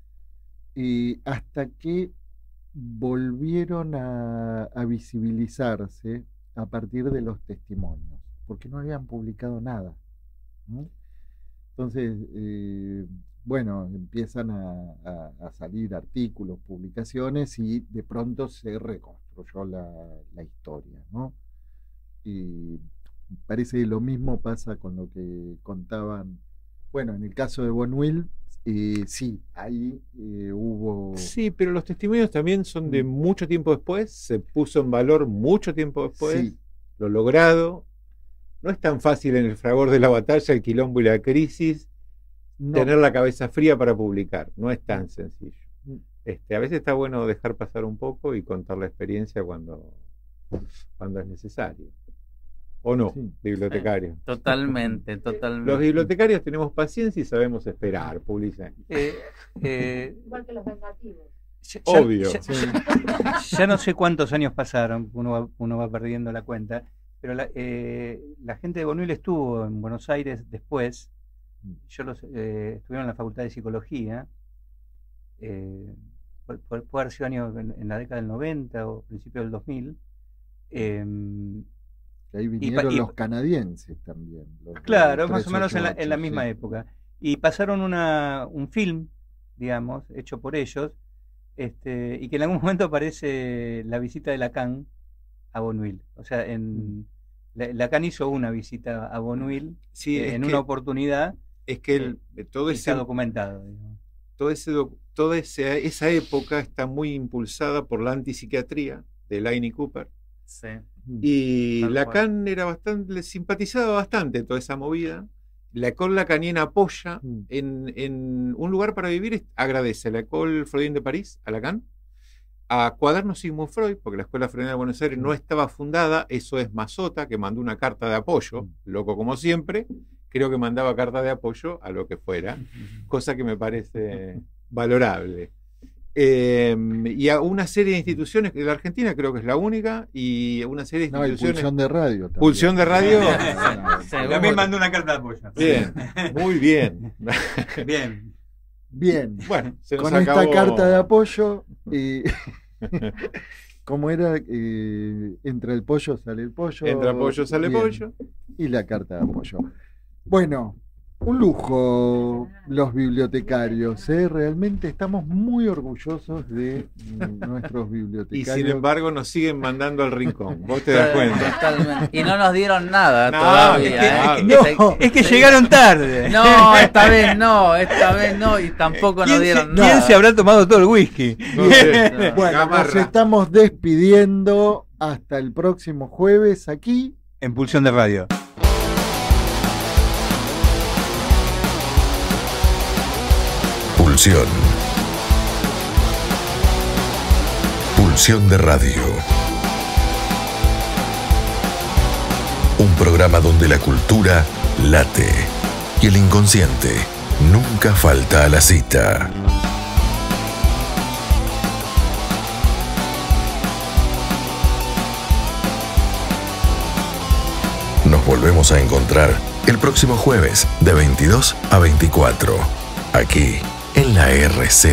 B: hasta que volvieron a visibilizarse a partir de los testimonios, porque no habían publicado nada, ¿no? Entonces, bueno, empiezan a salir artículos, publicaciones, y de pronto se reconstruyó la historia, ¿no? Y parece que lo mismo pasa con lo que contaban, bueno, en el caso de Bonwil. Sí, ahí hubo...
F: Sí, pero los testimonios también son de mucho tiempo después, se puso en valor mucho tiempo después, lo logrado. No es tan fácil en el fragor de la batalla, el quilombo y la crisis, tener la cabeza fría para publicar, no es tan sencillo. A veces está bueno dejar pasar un poco y contar la experiencia cuando es necesario. ¿O no, bibliotecario?
K: Sí, totalmente.
F: Los bibliotecarios tenemos paciencia y sabemos esperar, publicar.
C: Igual que los vengativos.
F: Obvio.
D: Ya no sé cuántos años pasaron, uno va perdiendo la cuenta, pero la gente de Bonwil estuvo en Buenos Aires después. Estuvieron en la Facultad de Psicología. Puede haber sido en la década del 90 o principio del 2000.
B: Ahí vinieron los canadienses también.
D: Claro, más o menos en la misma época. Y pasaron un film, digamos, hecho por ellos, y que en algún momento aparece la visita de Lacan a Bonwil. O sea, Lacan hizo una visita a Bonwil en una oportunidad.
F: Es que todo ese
D: está documentado. Digamos.
F: Toda esa época está muy impulsada por la antipsiquiatría de Laine Cooper.
K: Sí.
F: Y Lacan le simpatizaba bastante toda esa movida. La École Lacanienne apoya en Un lugar para vivir, agradece a la École Freudienne de París, a Lacan, a Cuadernos Sigmund Freud, porque la Escuela Freudiana de Buenos Aires no estaba fundada. Eso es Mazota, que mandó una carta de apoyo, loco como siempre, creo que mandaba carta de apoyo a lo que fuera, cosa que me parece valorable. Y a una serie de instituciones, de la Argentina creo que es la única, y una serie de instituciones.
B: Pulsión de Radio también.
F: Pulsión de Radio.
D: También mandó una carta de apoyo.
F: Bien, muy bien.
B: Bien.
F: Bueno, se nos
B: con
F: acabó
B: esta carta de apoyo, como era, entra el pollo, sale el pollo.
F: Entra pollo, sale pollo.
B: Y la carta de apoyo. Bueno, Un lujo los bibliotecarios, realmente estamos muy orgullosos de nuestros
F: Y
B: bibliotecarios.
F: sin embargo nos siguen mandando al rincón. Vos te das cuenta.
K: Totalmente. Y no nos dieron nada
F: No,
K: todavía.
D: Es que llegaron tarde.
K: No, esta vez no, y tampoco nos dieron nada.
D: ¿Quién se habrá tomado todo el whisky?
F: No sé.
B: Bueno, nos
F: Gamarra.
B: estamos despidiendo hasta el próximo jueves aquí.
D: En Pulsión de Radio.
A: Pulsión. Pulsión de Radio. Un programa donde la cultura late y el inconsciente nunca falta a la cita. Nos volvemos a encontrar el próximo jueves de 22 a 24, aquí en la RZ.